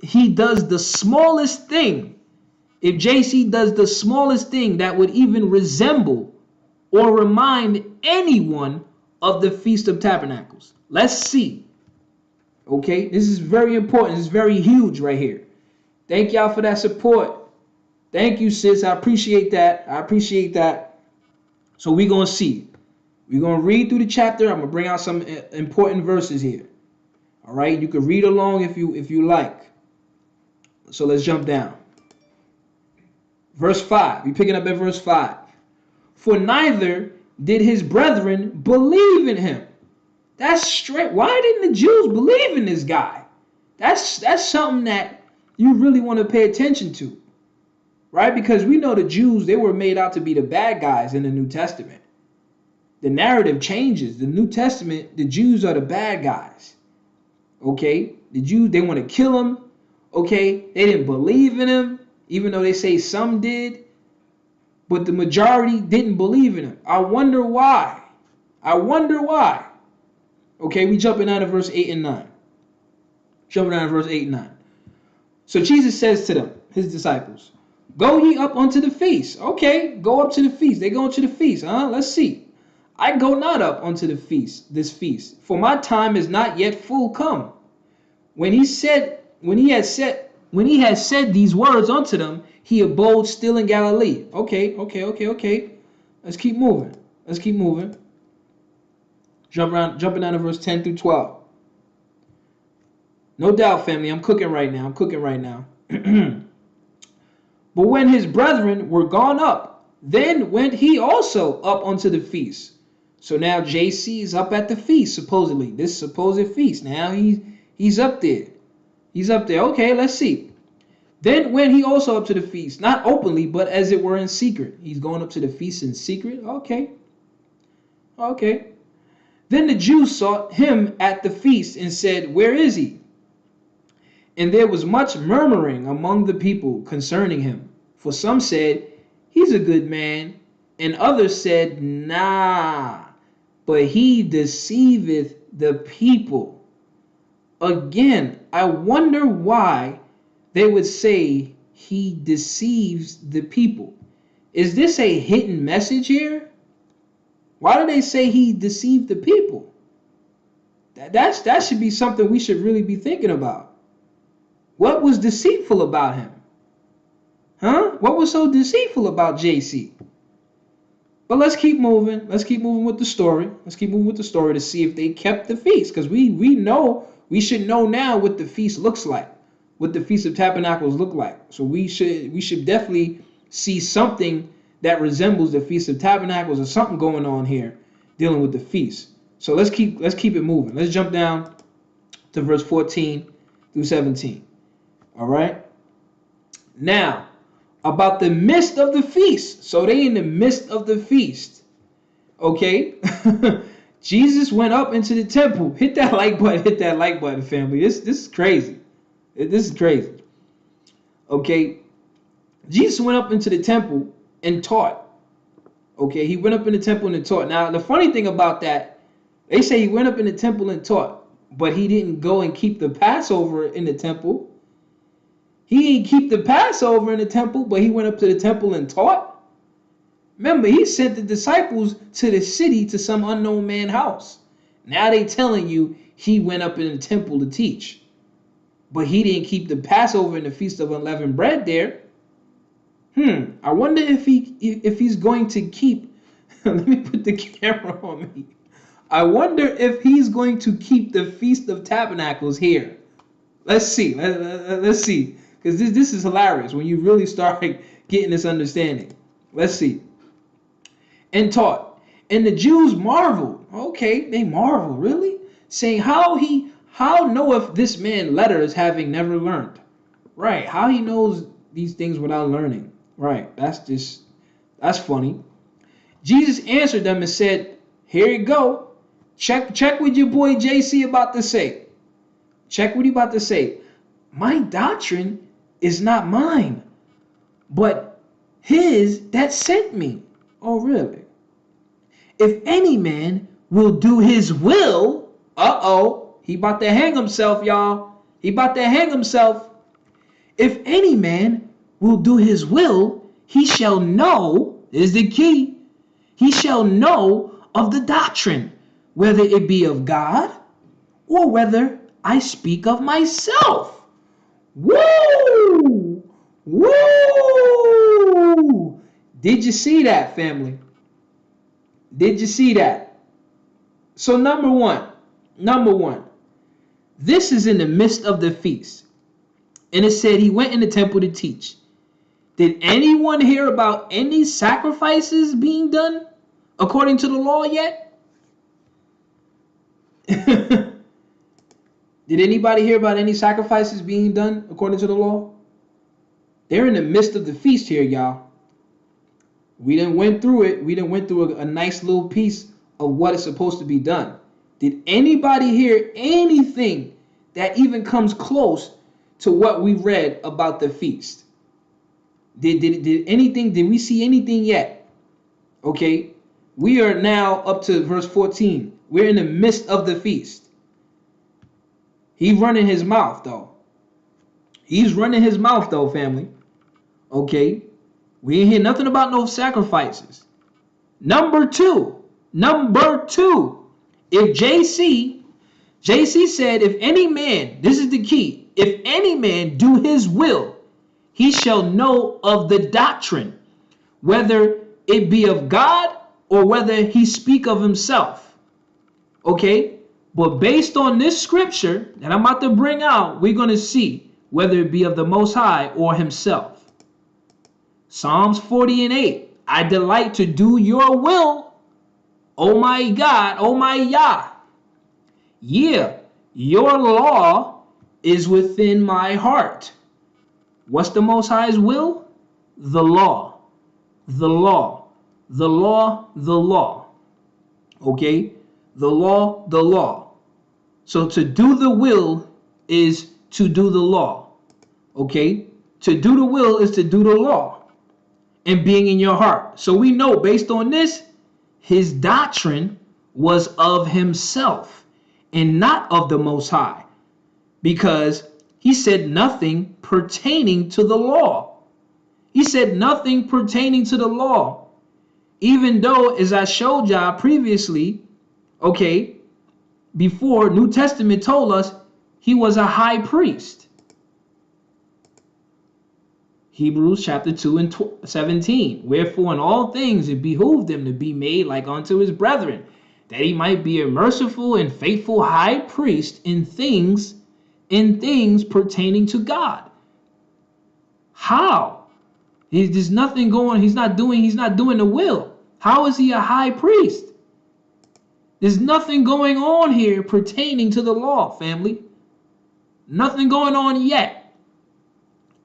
he does the smallest thing, if JC does the smallest thing that would even resemble or remind anyone of the Feast of Tabernacles. Let's see. Okay, this is very important. This is very huge right here. Thank y'all for that support. Thank you, sis. I appreciate that. I appreciate that. So we're going to see. We're going to read through the chapter. I'm going to bring out some important verses here. All right, you can read along if you like. So let's jump down. Verse 5. We're picking up at verse 5. For neither did his brethren believe in him. That's straight. Why didn't the Jews believe in this guy? That's something that you really want to pay attention to. Right? Because we know the Jews, they were made out to be the bad guys in the New Testament. The narrative changes. The New Testament, the Jews are the bad guys. Okay? The Jews, they want to kill him. Okay? They didn't believe in him, even though they say some did. But the majority didn't believe in him. I wonder why. I wonder why. Okay, we jumping out of verse 8 and 9. Jumping out of verse 8 and 9. So Jesus says to them, his disciples, go ye up unto the feast. Okay, go up to the feast. They go to the feast. Let's see. I go not up unto the feast, this feast, for my time is not yet full come. When he had said these words unto them, he abode still in Galilee. Okay. Let's keep moving. Jumping down to verse 10 through 12. No doubt, family, I'm cooking right now. But when his brethren were gone up, then went he also up unto the feast. So now JC is up at the feast, supposedly. This supposed feast. Now he's up there. Okay, let's see. Then went he also up to the feast, not openly, but as it were in secret. He's going up to the feast in secret. Okay. Then the Jews sought him at the feast and said, where is he? And there was much murmuring among the people concerning him. For some said, he's a good man. And others said, nah, but he deceiveth the people. Again, I wonder why they would say he deceives the people. Is this a hidden message here? Why do they say he deceived the people? That should be something we should really be thinking about. What was deceitful about him? What was so deceitful about JC? But let's keep moving. Let's keep moving with the story. To see if they kept the feast. Because we should know now what the feast looks like. What the Feast of Tabernacles look like. So we should definitely see something that resembles the Feast of Tabernacles or something going on here dealing with the feast. So let's keep it moving. Let's jump down to verse 14 through 17. All right. Now, about the midst of the feast. So they in the midst of the feast. Okay. Jesus went up into the temple. Hit that like button. Hit that like button, family. This is crazy. This is crazy. Okay. Jesus went up into the temple and taught. Okay. He went up in the temple and taught. Now, the funny thing about that, they say he went up in the temple and taught, but he didn't go and keep the Passover in the temple. He didn't keep the Passover in the temple, but he went up to the temple and taught. Remember, he sent the disciples to the city to some unknown man's house. Now they telling you he went up in the temple to teach, but he didn't keep the Passover and the Feast of Unleavened Bread there. I wonder if he's going to keep. Let me put the camera on me. I wonder if he's going to keep the Feast of Tabernacles here. Let's see. Let's see. Because this is hilarious when you really start getting this understanding. Let's see. And taught. And the Jews marveled. Okay, they marvel, really? Saying, how knoweth this man letters having never learned? Right. How he knows these things without learning. Right. That's funny. Jesus answered them and said, here you go. Check what your boy JC about to say. Check what he about to say. My doctrine is not mine, but his that sent me. Oh, really? If any man will do his will, he about to hang himself, y'all. He about to hang himself. If any man will do his will, he shall know, is the key, he shall know of the doctrine, whether it be of God or whether I speak of myself. Woo! Woo! Did you see that, family? Did you see that? So number one, this is in the midst of the feast. And it said he went in the temple to teach. Did anyone hear about any sacrifices being done according to the law yet? Did anybody hear about any sacrifices being done according to the law? They're in the midst of the feast here, y'all. We done went through it. We done went through a nice little piece of what is supposed to be done. Did anybody hear anything that even comes close to what we read about the feast? Did we see anything yet? Okay. We are now up to verse 14. We're in the midst of the feast. He's running his mouth, though. He's running his mouth, though, family. Okay. We ain't hear nothing about no sacrifices. Number two. If JC said, if any man, this is the key, if any man do his will, he shall know of the doctrine, whether it be of God or whether he speak of himself. Okay? But based on this scripture that I'm about to bring out, we're going to see whether it be of the Most High or himself. Psalms 40:8. I delight to do your will, oh my God, oh my Yah. Yeah, your law is within my heart. What's the Most High's will? The law. The law. The law. The law. Okay? The law. The law. So to do the will is to do the law. Okay? To do the will is to do the law. And being in your heart. So we know based on this, his doctrine was of himself and not of the Most High. Because he said nothing pertaining to the law. He said nothing pertaining to the law. Even though, as I showed y'all previously, okay, before, New Testament told us he was a high priest. Hebrews chapter 2 and 17. Wherefore in all things it behooved him to be made like unto his brethren, that he might be a merciful and faithful high priest in things pertaining to God. How? There's nothing going. He's not doing the will. How is he a high priest? There's nothing going on here pertaining to the law, family. Nothing going on yet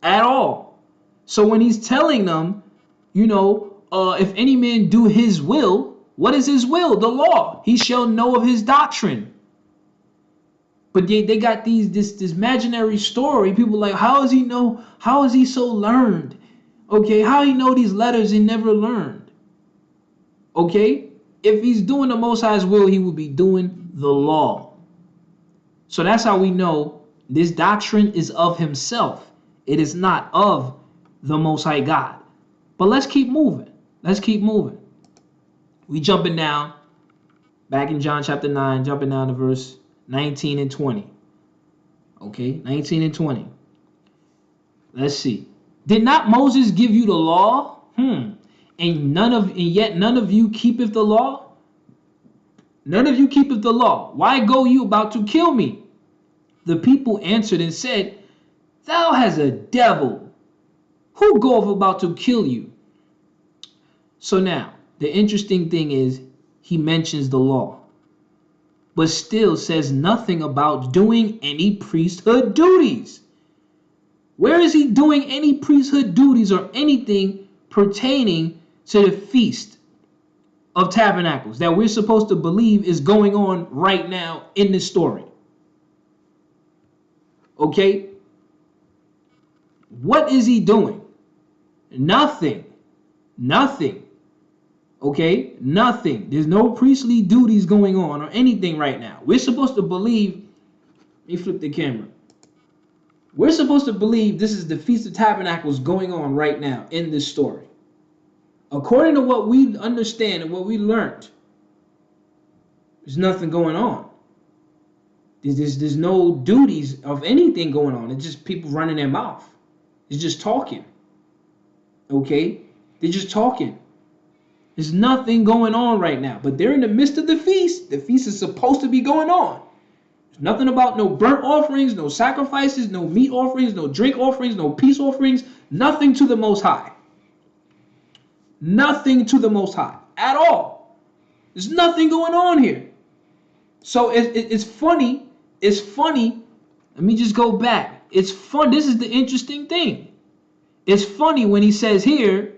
at all. So when he's telling them, if any man do his will, what is his will? The law. He shall know of his doctrine. But they got this imaginary story. People like, how does he know? How is he so learned? Okay, how he know these letters he never learned? Okay, if he's doing the Most High's will, he will be doing the law. So that's how we know this doctrine is of himself. It is not of the Most High God. But let's keep moving. Let's keep moving. We jumping down, back in John chapter 9, jumping down to verse 19 and 20. Okay, 19 and 20. Let's see. Did not Moses give you the law? And yet none of you keepeth the law? None of you keepeth the law. Why go you about to kill me? The people answered and said, Thou hast a devil. Who goeth about to kill you? So now, the interesting thing is, he mentions the law, but still says nothing about doing any priesthood duties. Where is he doing any priesthood duties or anything pertaining to the Feast of Tabernacles that we're supposed to believe is going on right now in this story? Okay? What is he doing? Nothing. Nothing. Okay? Nothing. There's no priestly duties going on or anything right now. We're supposed to believe. Let me flip the camera. We're supposed to believe this is the Feast of Tabernacles going on right now in this story. According to what we understand and what we learned, there's nothing going on. There's no duties of anything going on. It's just people running their mouth. It's just talking. Okay? They're just talking. There's nothing going on right now. But they're in the midst of the feast. The feast is supposed to be going on. There's nothing about no burnt offerings, no sacrifices, no meat offerings, no drink offerings, no peace offerings. Nothing to the Most High. Nothing to the Most High at all. There's nothing going on here. So it's funny. It's funny. Let me just go back. It's fun. This is the interesting thing. It's funny when he says here,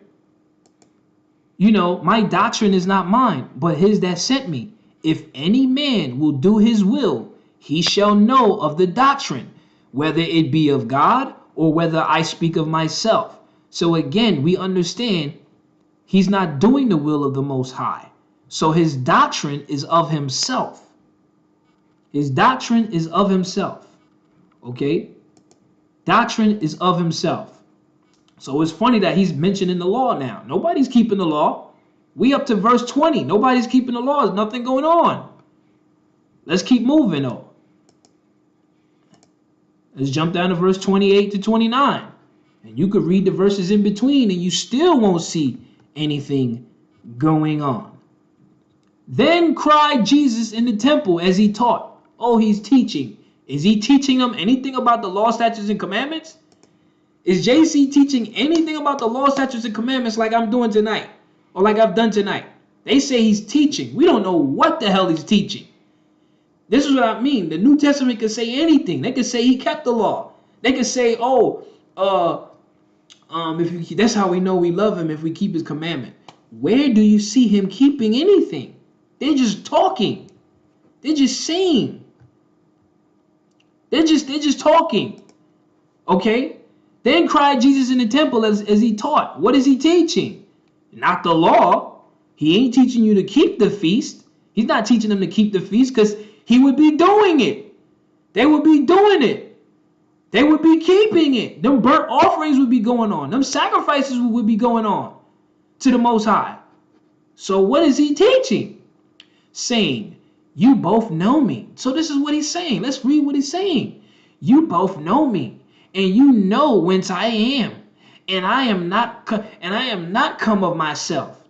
my doctrine is not mine, but his that sent me. If any man will do his will, he shall know of the doctrine, whether it be of God or whether I speak of myself. So again, we understand he's not doing the will of the Most High. So his doctrine is of himself. His doctrine is of himself. Okay? Doctrine is of himself. So it's funny that he's mentioning the law now. Nobody's keeping the law. We up to verse 20. Nobody's keeping the law. There's nothing going on. Let's keep moving though. Let's jump down to verse 28 to 29. And you could read the verses in between and you still won't see anything going on. Then cried Jesus in the temple as he taught. Oh, he's teaching. Is he teaching them anything about the law, statutes, and commandments? Is JC teaching anything about the law, statutes, and commandments like I'm doing tonight or like I've done tonight? They say he's teaching. We don't know what the hell he's teaching. This is what I mean. The New Testament could say anything. They could say he kept the law. They could say, that's how we know we love him if we keep his commandment. Where do you see him keeping anything? They're just talking. They're just saying. They're just talking. Okay? Then cried Jesus in the temple as he taught. What is he teaching? Not the law. He ain't teaching you to keep the feast. He's not teaching them to keep the feast because he would be doing it. They would be doing it. They would be keeping it. Them burnt offerings would be going on. Them sacrifices would be going on to the Most High. So what is he teaching? Saying, you both know me. So this is what he's saying. Let's read what he's saying. You both know me. And you know whence I am, and I am not come of myself,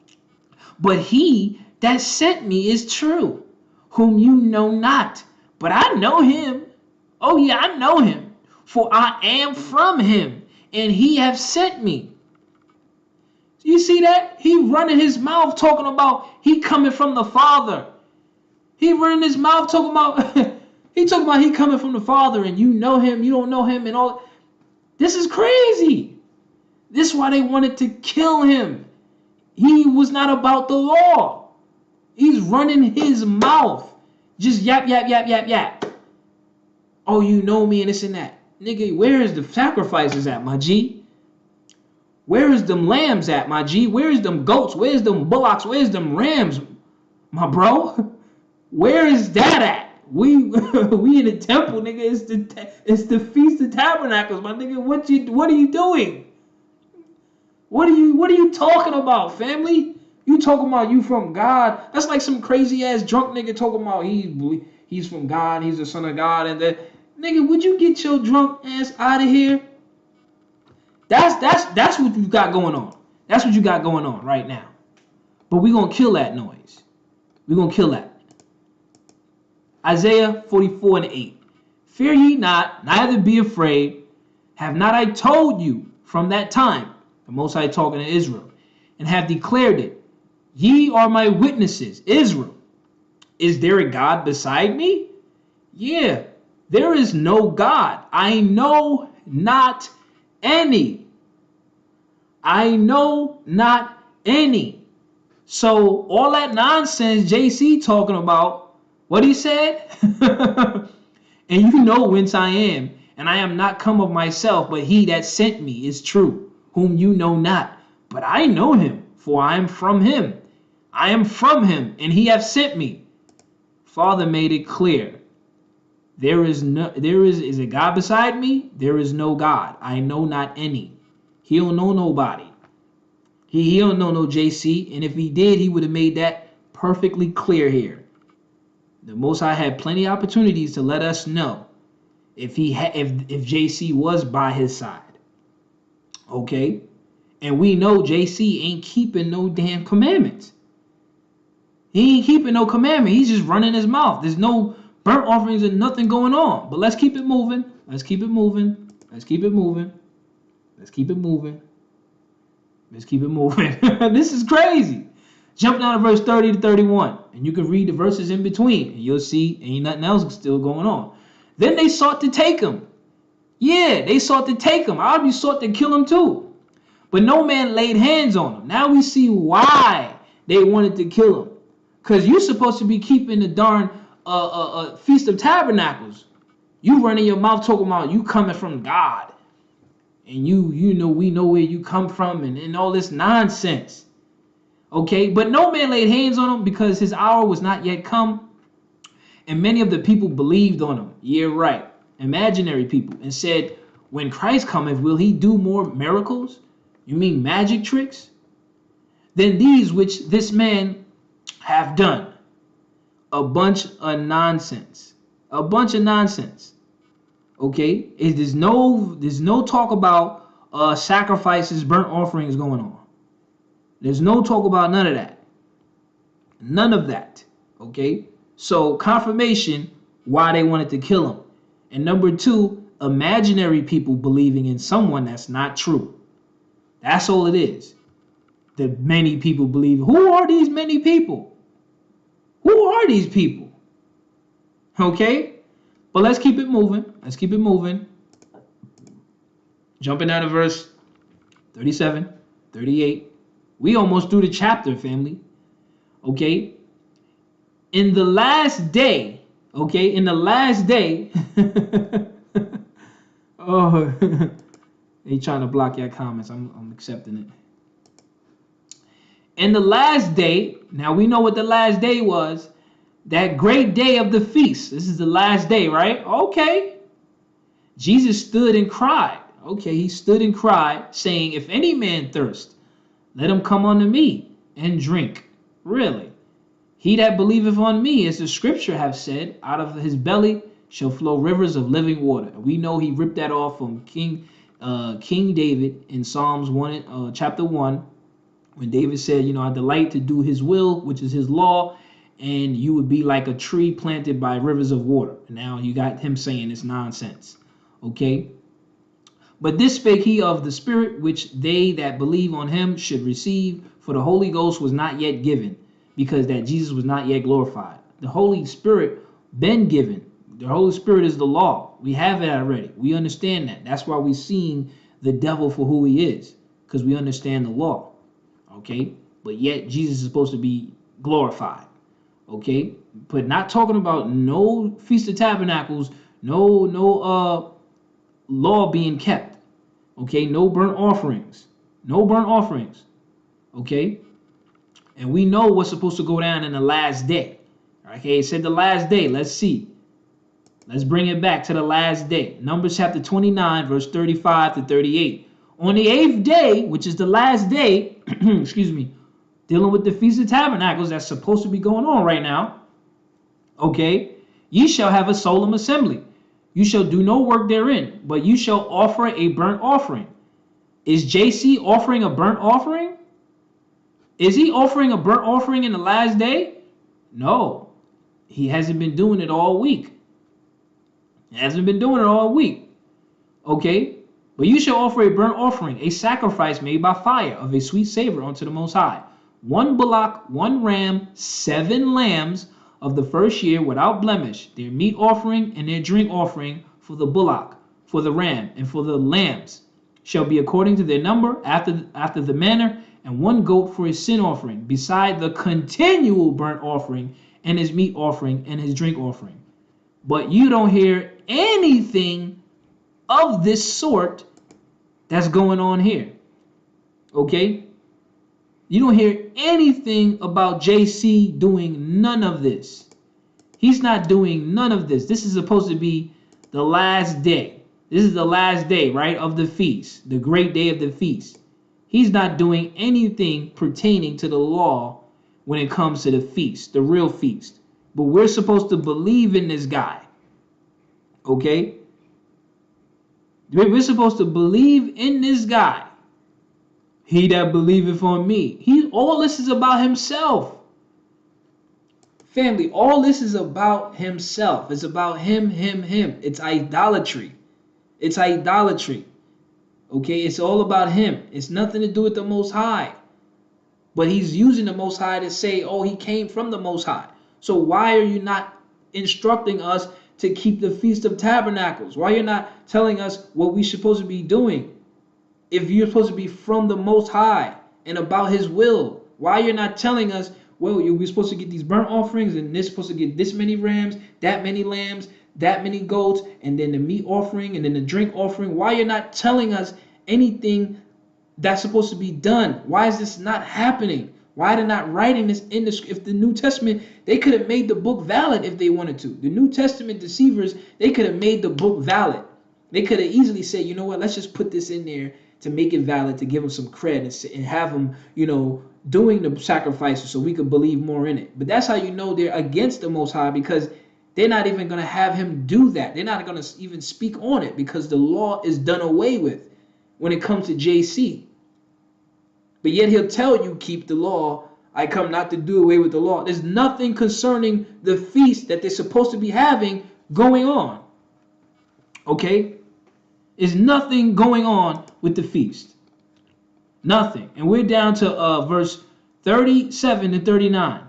but he that sent me is true, whom you know not, but I know him. Oh yeah, I know him, for I am from him, and he have sent me. You see that? He running his mouth talking about he coming from the Father. He running his mouth talking about he talking about he coming from the Father, and you know him, you don't know him, and all. This is crazy. This is why they wanted to kill him. He was not about the law. He's running his mouth. Just yap, yap, yap, yap, yap. Oh, you know me and this and that. Nigga, where is the sacrifices at, my G? Where is them lambs at, my G? Where is them goats? Where's them bullocks? Where's them rams, my bro? Where is that at? We in the temple, nigga. It's the Feast of Tabernacles, my nigga. What are you doing? What are you talking about, family? You talking about you from God? That's like some crazy ass drunk nigga talking about he's from God, he's the son of God, and that nigga. Would you get your drunk ass out of here? That's what you got going on. That's what you got going on right now. But we gonna kill that noise. We gonna kill that. Isaiah 44:8. Fear ye not, neither be afraid. Have not I told you from that time, the Most High talking to Israel, and have declared it. Ye are my witnesses, Israel. Is there a God beside me? Yeah, there is no God. I know not any. I know not any. So all that nonsense JC talking about, what he said? And you know whence I am, and I am not come of myself, but he that sent me is true, whom you know not. But I know him, for I am from him. I am from him, and he hath sent me. Father made it clear. Is a God beside me? There is no God. I know not any. He don't know nobody. He don't know no JC, and if he did, he would have made that perfectly clear here. The Most High had plenty of opportunities to let us know if JC was by his side. Okay? And we know JC ain't keeping no damn commandments. He ain't keeping no commandment. He's just running his mouth. There's no burnt offerings and nothing going on. But let's keep it moving. Let's keep it moving. Let's keep it moving. Let's keep it moving. Let's keep it moving. This is crazy. Jump down to verse 30 to 31. And you can read the verses in between. And you'll see ain't nothing else still going on. Then they sought to take him. Yeah, they sought to take him. I'd be sought to kill him too. But no man laid hands on him. Now we see why they wanted to kill him. Because you're supposed to be keeping the darn Feast of Tabernacles. You running your mouth talking about you coming from God. And you know we know where you come from and all this nonsense. Okay, but no man laid hands on him because his hour was not yet come. And many of the people believed on him. Yeah, right. Imaginary people. And said, when Christ cometh, will he do more miracles? You mean magic tricks? Than these which this man have done. A bunch of nonsense. A bunch of nonsense. Okay? There's no talk about sacrifices, burnt offerings going on. There's no talk about none of that. None of that. Okay? So confirmation why they wanted to kill him. And number two, imaginary people believing in someone that's not true. That's all it is. The many people believe. Who are these many people? Who are these people? Okay? But let's keep it moving. Let's keep it moving. Jumping out of verse 37, 38. We almost through the chapter, family. Okay? In the last day, okay? In the last day. Oh, they trying to block your comments. I'm accepting it. In the last day, now we know what the last day was. That great day of the feast. This is the last day, right? Okay. Jesus stood and cried. Okay, he stood and cried, saying, if any man thirst, let him come unto me and drink. Really? He that believeth on me, as the scripture have said, out of his belly shall flow rivers of living water. We know he ripped that off from King David in Psalms 1, chapter 1, when David said, I delight to do his will, which is his law, and you would be like a tree planted by rivers of water. Now you got him saying it's nonsense. Okay? But this spake he of the Spirit, which they that believe on him should receive, for the Holy Ghost was not yet given, because that Jesus was not yet glorified. The Holy Spirit been given. The Holy Spirit is the law. We have it already. We understand that. That's why we seen the devil for who he is, because we understand the law. Okay? But yet Jesus is supposed to be glorified. Okay? But not talking about no Feast of Tabernacles, no law being kept. Okay? No burnt offerings. No burnt offerings. Okay? And we know what's supposed to go down in the last day. Okay, it said the last day. Let's see. Let's bring it back to the last day. Numbers chapter 29, verse 35 to 38. On the 8th day, which is the last day, excuse me, dealing with the Feast of Tabernacles that's supposed to be going on right now. Okay, ye shall have a solemn assembly. You shall do no work therein, but you shall offer a burnt offering. Is JC offering a burnt offering? Is he offering a burnt offering in the last day? No, he hasn't been doing it all week. He hasn't been doing it all week. Okay, but you shall offer a burnt offering, a sacrifice made by fire of a sweet savor unto the Most High. 1 bullock, 1 ram, 7 lambs of the first year without blemish, their meat offering and their drink offering for the bullock, for the ram, and for the lambs shall be according to their number after the manner, and 1 goat for his sin offering, beside the continual burnt offering and his meat offering and his drink offering. But you don't hear anything of this sort that's going on here. Okay? You don't hear anything about JC doing none of this. He's not doing none of this. This is supposed to be the last day. This is the last day, right, of the feast, the great day of the feast. He's not doing anything pertaining to the law when it comes to the feast, the real feast. But we're supposed to believe in this guy. Okay? We're supposed to believe in this guy. He that believeth on me. All this is about himself. Family, all this is about himself. It's about him. It's idolatry. It's idolatry. Okay? It's all about him. It's nothing to do with the Most High. But he's using the Most High to say, oh, he came from the Most High. So why are you not instructing us to keep the Feast of Tabernacles? Why are you not telling us what we're supposed to be doing? If you're supposed to be from the Most High and about his will, why you're not telling us, well, we're supposed to get these burnt offerings and this supposed to get this many rams, that many lambs, that many goats, and then the meat offering and then the drink offering? Why you're not telling us anything that's supposed to be done? Why is this not happening? Why are they not writing this in the, if the New Testament, they could have made the book valid if they wanted to. The New Testament deceivers, they could have made the book valid. They could have easily said, you know what, let's just put this in there to make it valid, to give them some credit and have them, doing the sacrifices so we could believe more in it. But that's how you know they're against the Most High, because they're not even going to have him do that. They're not going to even speak on it, because the law is done away with when it comes to JC. But yet he'll tell you, keep the law. I come not to do away with the law. There's nothing concerning the feast that they're supposed to be having going on. Okay? There's nothing going on with the feast. Nothing. And we're down to verse 37 and 39.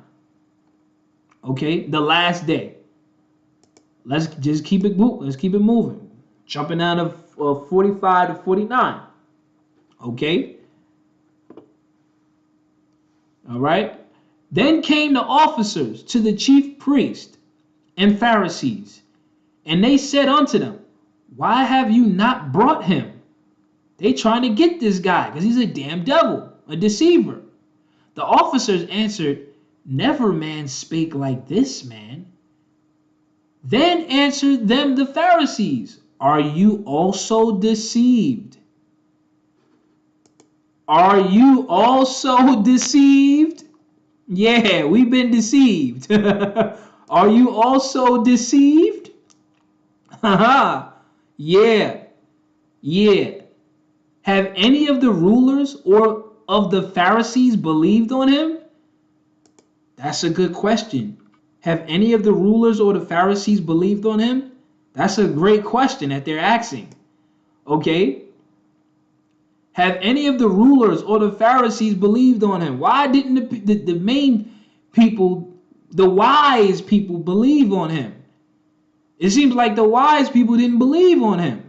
Okay? The last day. Let's just keep it moving. Let's keep it moving. Jumping out of 45 to 49. Okay? All right. Then came the officers to the chief priest and Pharisees, and they said unto them, why have you not brought him? They trying to get this guy because he's a damn devil, a deceiver. The officers answered, never man spake like this man. Then answered them the Pharisees, are you also deceived? Are you also deceived? Yeah, we've been deceived. Are you also deceived? Haha. Yeah. Have any of the rulers or of the Pharisees believed on him? That's a good question. Have any of the rulers or the Pharisees believed on him? That's a great question that they're asking. Okay. Have any of the rulers or the Pharisees believed on him? Why didn't the main people, the wise people, believe on him? It seems like the wise people didn't believe on him.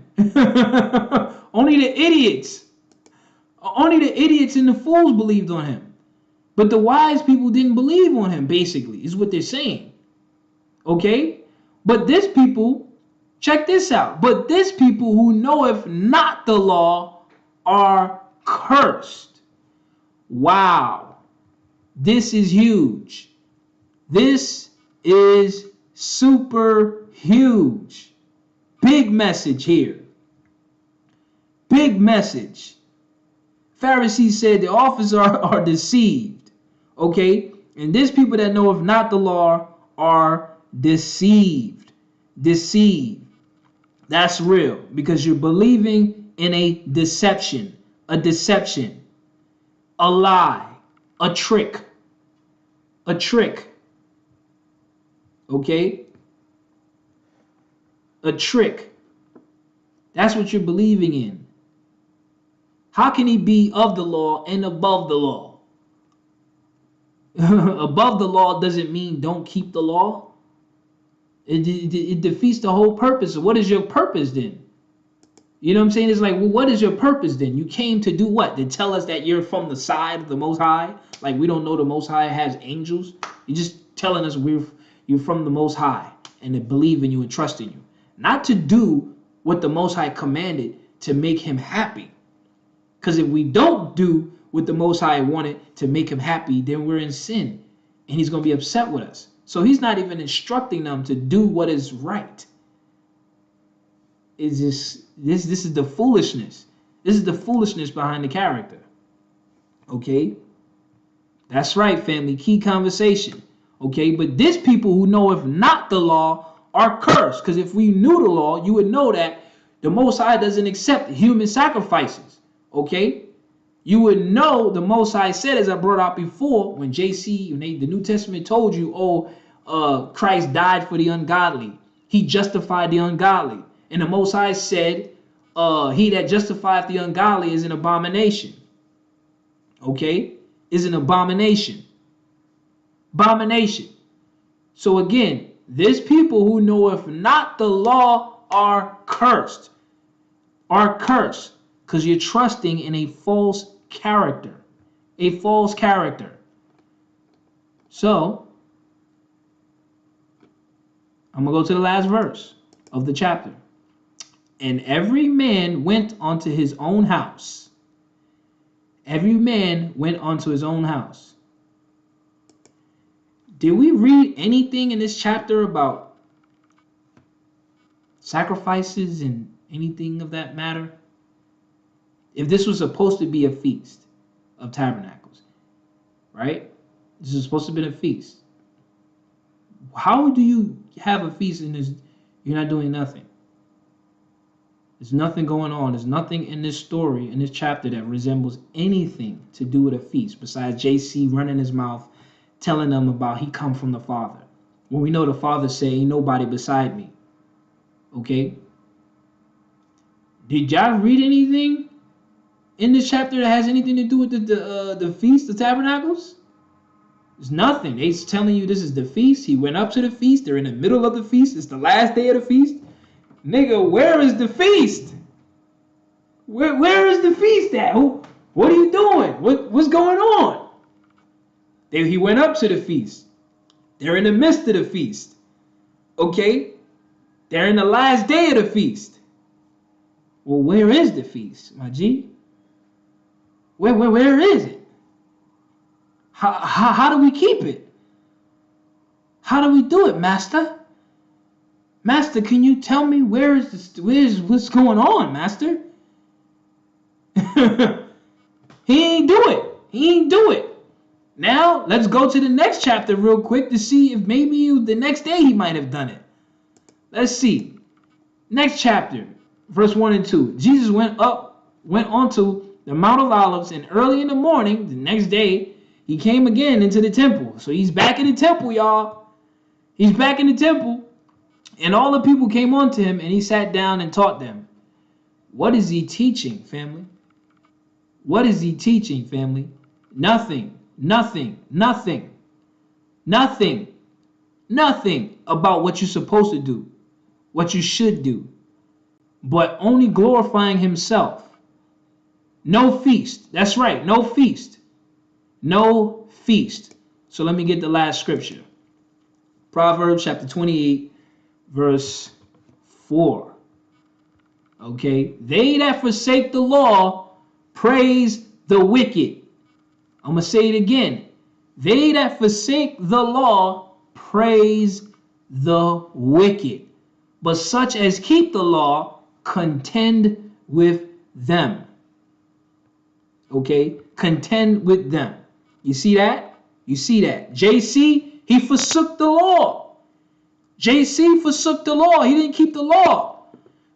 Only the idiots and the fools believed on him. But the wise people didn't believe on him, basically, is what they're saying. Okay? But this people, check this out. But this people who knoweth not the law are cursed. Wow. This is huge. This is super huge. Big message here. Big message. Pharisees said the officers are deceived. Okay? And these people that know if not the law are deceived. Deceived. That's real. Because you're believing in a deception. A deception. A lie. A trick. A trick. Okay? A trick. That's what you're believing in. How can he be of the law and above the law? Above the law doesn't mean don't keep the law. It defeats the whole purpose. What is your purpose then? You know what I'm saying? It's like, well, what is your purpose then? You came to do what? To tell us that you're from the side of the Most High? Like we don't know the Most High has angels? You're just telling us you're from the Most High and to believe in you and trust in you. Not to do what the Most High commanded to make him happy. Because if we don't do what the Most High wanted to make him happy, then we're in sin. And he's going to be upset with us. So he's not even instructing them to do what is right. It's just, this is the foolishness. This is the foolishness behind the character. Okay? That's right, family. Key conversation. Okay? But this people who know if not the law are cursed. Because if we knew the law, you would know that the Most High doesn't accept human sacrifices. Okay, you would know the Most High said, as I brought out before, when the New Testament told you, Christ died for the ungodly. He justified the ungodly. And the Most High said, he that justifieth the ungodly is an abomination. Okay, is an abomination. Abomination. So again, there's people who know if not the law are cursed. Are cursed. Because you're trusting in a false character. A false character. So, I'm going to go to the last verse of the chapter. And every man went unto his own house. Every man went unto his own house. Did we read anything in this chapter about sacrifices and anything of that matter? If this was supposed to be a feast of tabernacles, right? This is supposed to be a feast. How do you have a feast and you're not doing nothing? There's nothing going on. There's nothing in this story, in this chapter, that resembles anything to do with a feast besides JC running his mouth, telling them about he come from the Father. When we know the Father say, ain't nobody beside me. Okay? Did y'all read anything in this chapter that has anything to do with the feast, the tabernacles? There's nothing. They're telling you this is the feast. He went up to the feast. They're in the middle of the feast. It's the last day of the feast. Nigga, where is the feast? Where is the feast at? What are you doing? What's going on? He went up to the feast. They're in the midst of the feast. Okay? They're in the last day of the feast. Well, where is the feast, my G? Where is it? How do we keep it? How do we do it, Master? Master, can you tell me what's going on, Master? He ain't do it. He ain't do it. Now, let's go to the next chapter real quick to see if maybe the next day he might have done it. Let's see. Next chapter, verse 1 and 2. Jesus went onto the Mount of Olives, and early in the morning, the next day, he came again into the temple. So he's back in the temple, y'all. He's back in the temple. And all the people came unto him, and he sat down and taught them. What is he teaching, family? What is he teaching, family? Nothing, nothing, nothing, nothing, nothing about what you're supposed to do, what you should do, but only glorifying himself. No feast. That's right, no feast. No feast. So let me get the last scripture. Proverbs chapter 28, verse 4. Okay, they that forsake the law praise the wicked. I'm going to say it again. They that forsake the law praise the wicked, but such as keep the law contend with them. Okay, contend with them. You see that? You see that? JC, he forsook the law. JC forsook the law. He didn't keep the law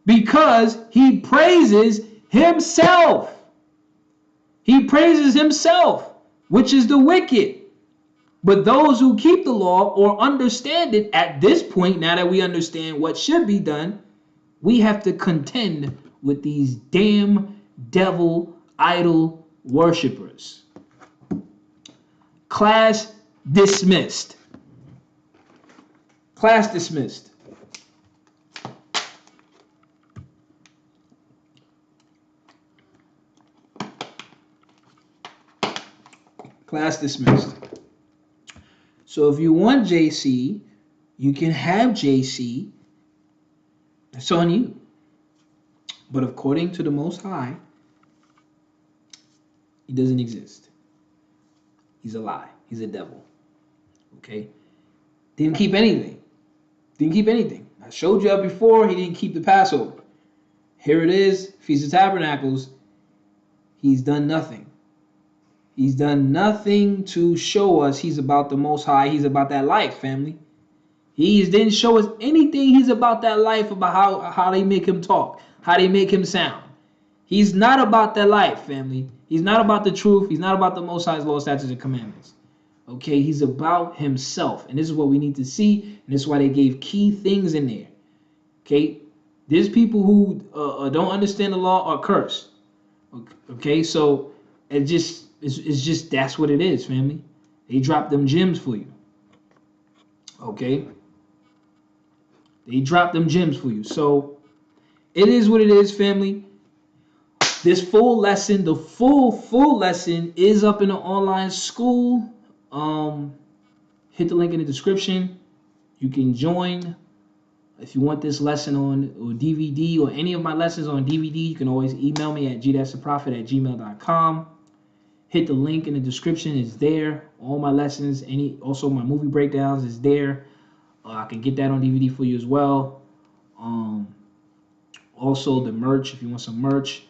because he praises himself. He praises himself, which is the wicked. But those who keep the law or understand it at this point, now that we understand what should be done, we have to contend with these damn devil idol worshipers. Class dismissed. Class dismissed. Class dismissed. So if you want JC, you can have JC. It's on you. But according to the Most High, he doesn't exist. He's a lie. He's a devil. Okay? Didn't keep anything. Didn't keep anything. I showed you up before, he didn't keep the Passover. Here it is, Feast of Tabernacles. He's done nothing. He's done nothing to show us he's about the Most High. He's about that life, family. He didn't show us anything. He's about that life, about how they make him talk, how they make him sound. He's not about that life, family. He's not about the truth. He's not about the Most High's law, statutes, and commandments. Okay, he's about himself. And this is what we need to see. And this is why they gave key things in there. Okay, there's people who don't understand the law are cursed. Okay, so it's just that's what it is, family. They drop them gems for you. Okay, they drop them gems for you. So it is what it is, family. This full lesson, the full lesson is up in the online school. Hit the link in the description. You can join. If you want this lesson on or DVD or any of my lessons on DVD, you can always email me at PayGdashtheprophet@gmail.com. Hit the link in the description. It's there. All my lessons, also my movie breakdowns is there. I can get that on DVD for you as well. Also the merch, if you want some merch,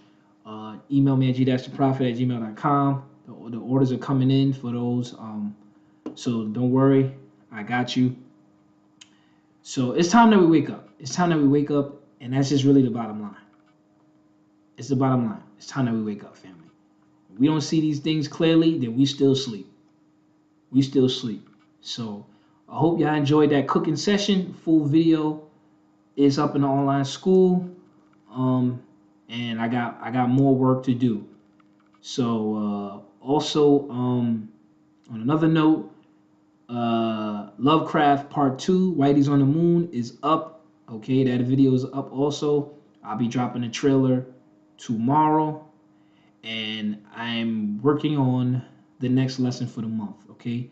email me at PayGdashtheprophet@gmail.com. The orders are coming in for those. So don't worry, I got you. So it's time that we wake up. It's time that we wake up, and that's just really the bottom line. It's the bottom line. It's time that we wake up, family. If we don't see these things clearly, then we still sleep. We still sleep. So I hope y'all enjoyed that cooking session. Full video is up in the online school. And I got more work to do. So also on another note, Lovecraft Part 2, Whitey's on the Moon, is up. Okay, that video is up also. I'll be dropping a trailer tomorrow. And I'm working on the next lesson for the month, okay?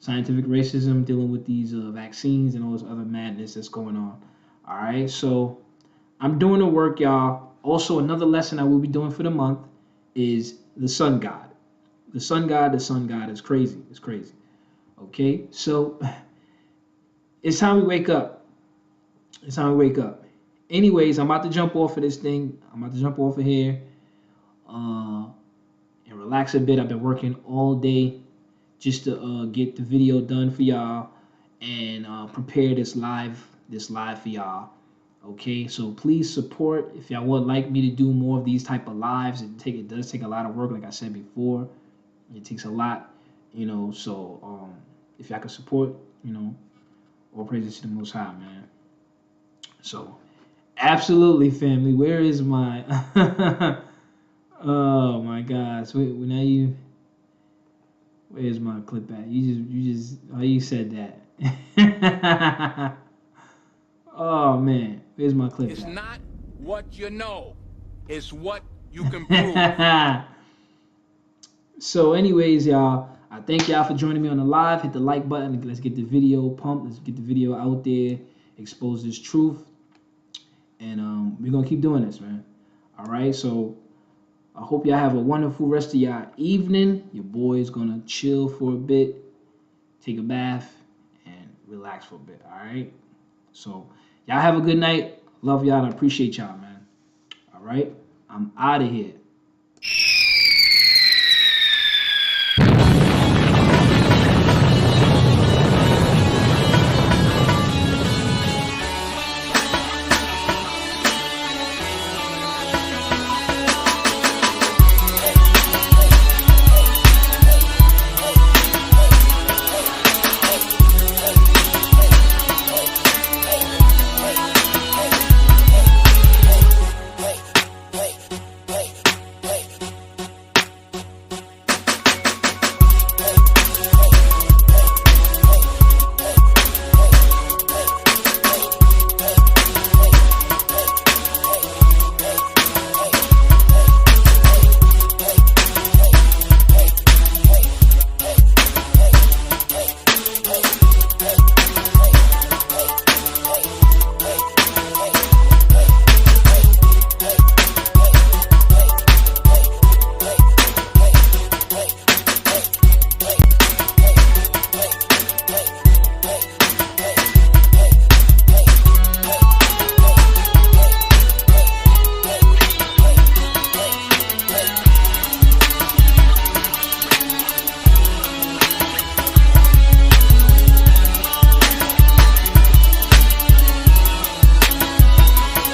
Scientific racism, dealing with these vaccines and all this other madness that's going on. All right, so I'm doing the work, y'all. Also, another lesson I will be doing for the month is the sun god. The sun god is crazy. It's crazy. Okay, so it's time we wake up. It's time we wake up. Anyways, I'm about to jump off of this thing. I'm about to jump off of here and relax a bit. I've been working all day just to get the video done for y'all and prepare this live for y'all. Okay, so please support. If y'all would like me to do more of these type of lives, it does take a lot of work, like I said before. It takes a lot, so if y'all can support, all praises to the Most High, man. So absolutely, family. Where is my Oh my gosh. Wait, now you. Where's my clip at? You just. Oh, you said that. Oh man, where's my clip It's at? not what you know, it's what you can prove. So, anyways, y'all, I thank y'all for joining me on the live. Hit the like button. Let's get the video pumped. Let's get the video out there. Expose this truth, and we're gonna keep doing this, man. All right. So, I hope y'all have a wonderful rest of y'all evening. Your boy is gonna chill for a bit, take a bath, and relax for a bit. All right. So, y'all have a good night. Love y'all and I appreciate y'all, man. All right. I'm out of here.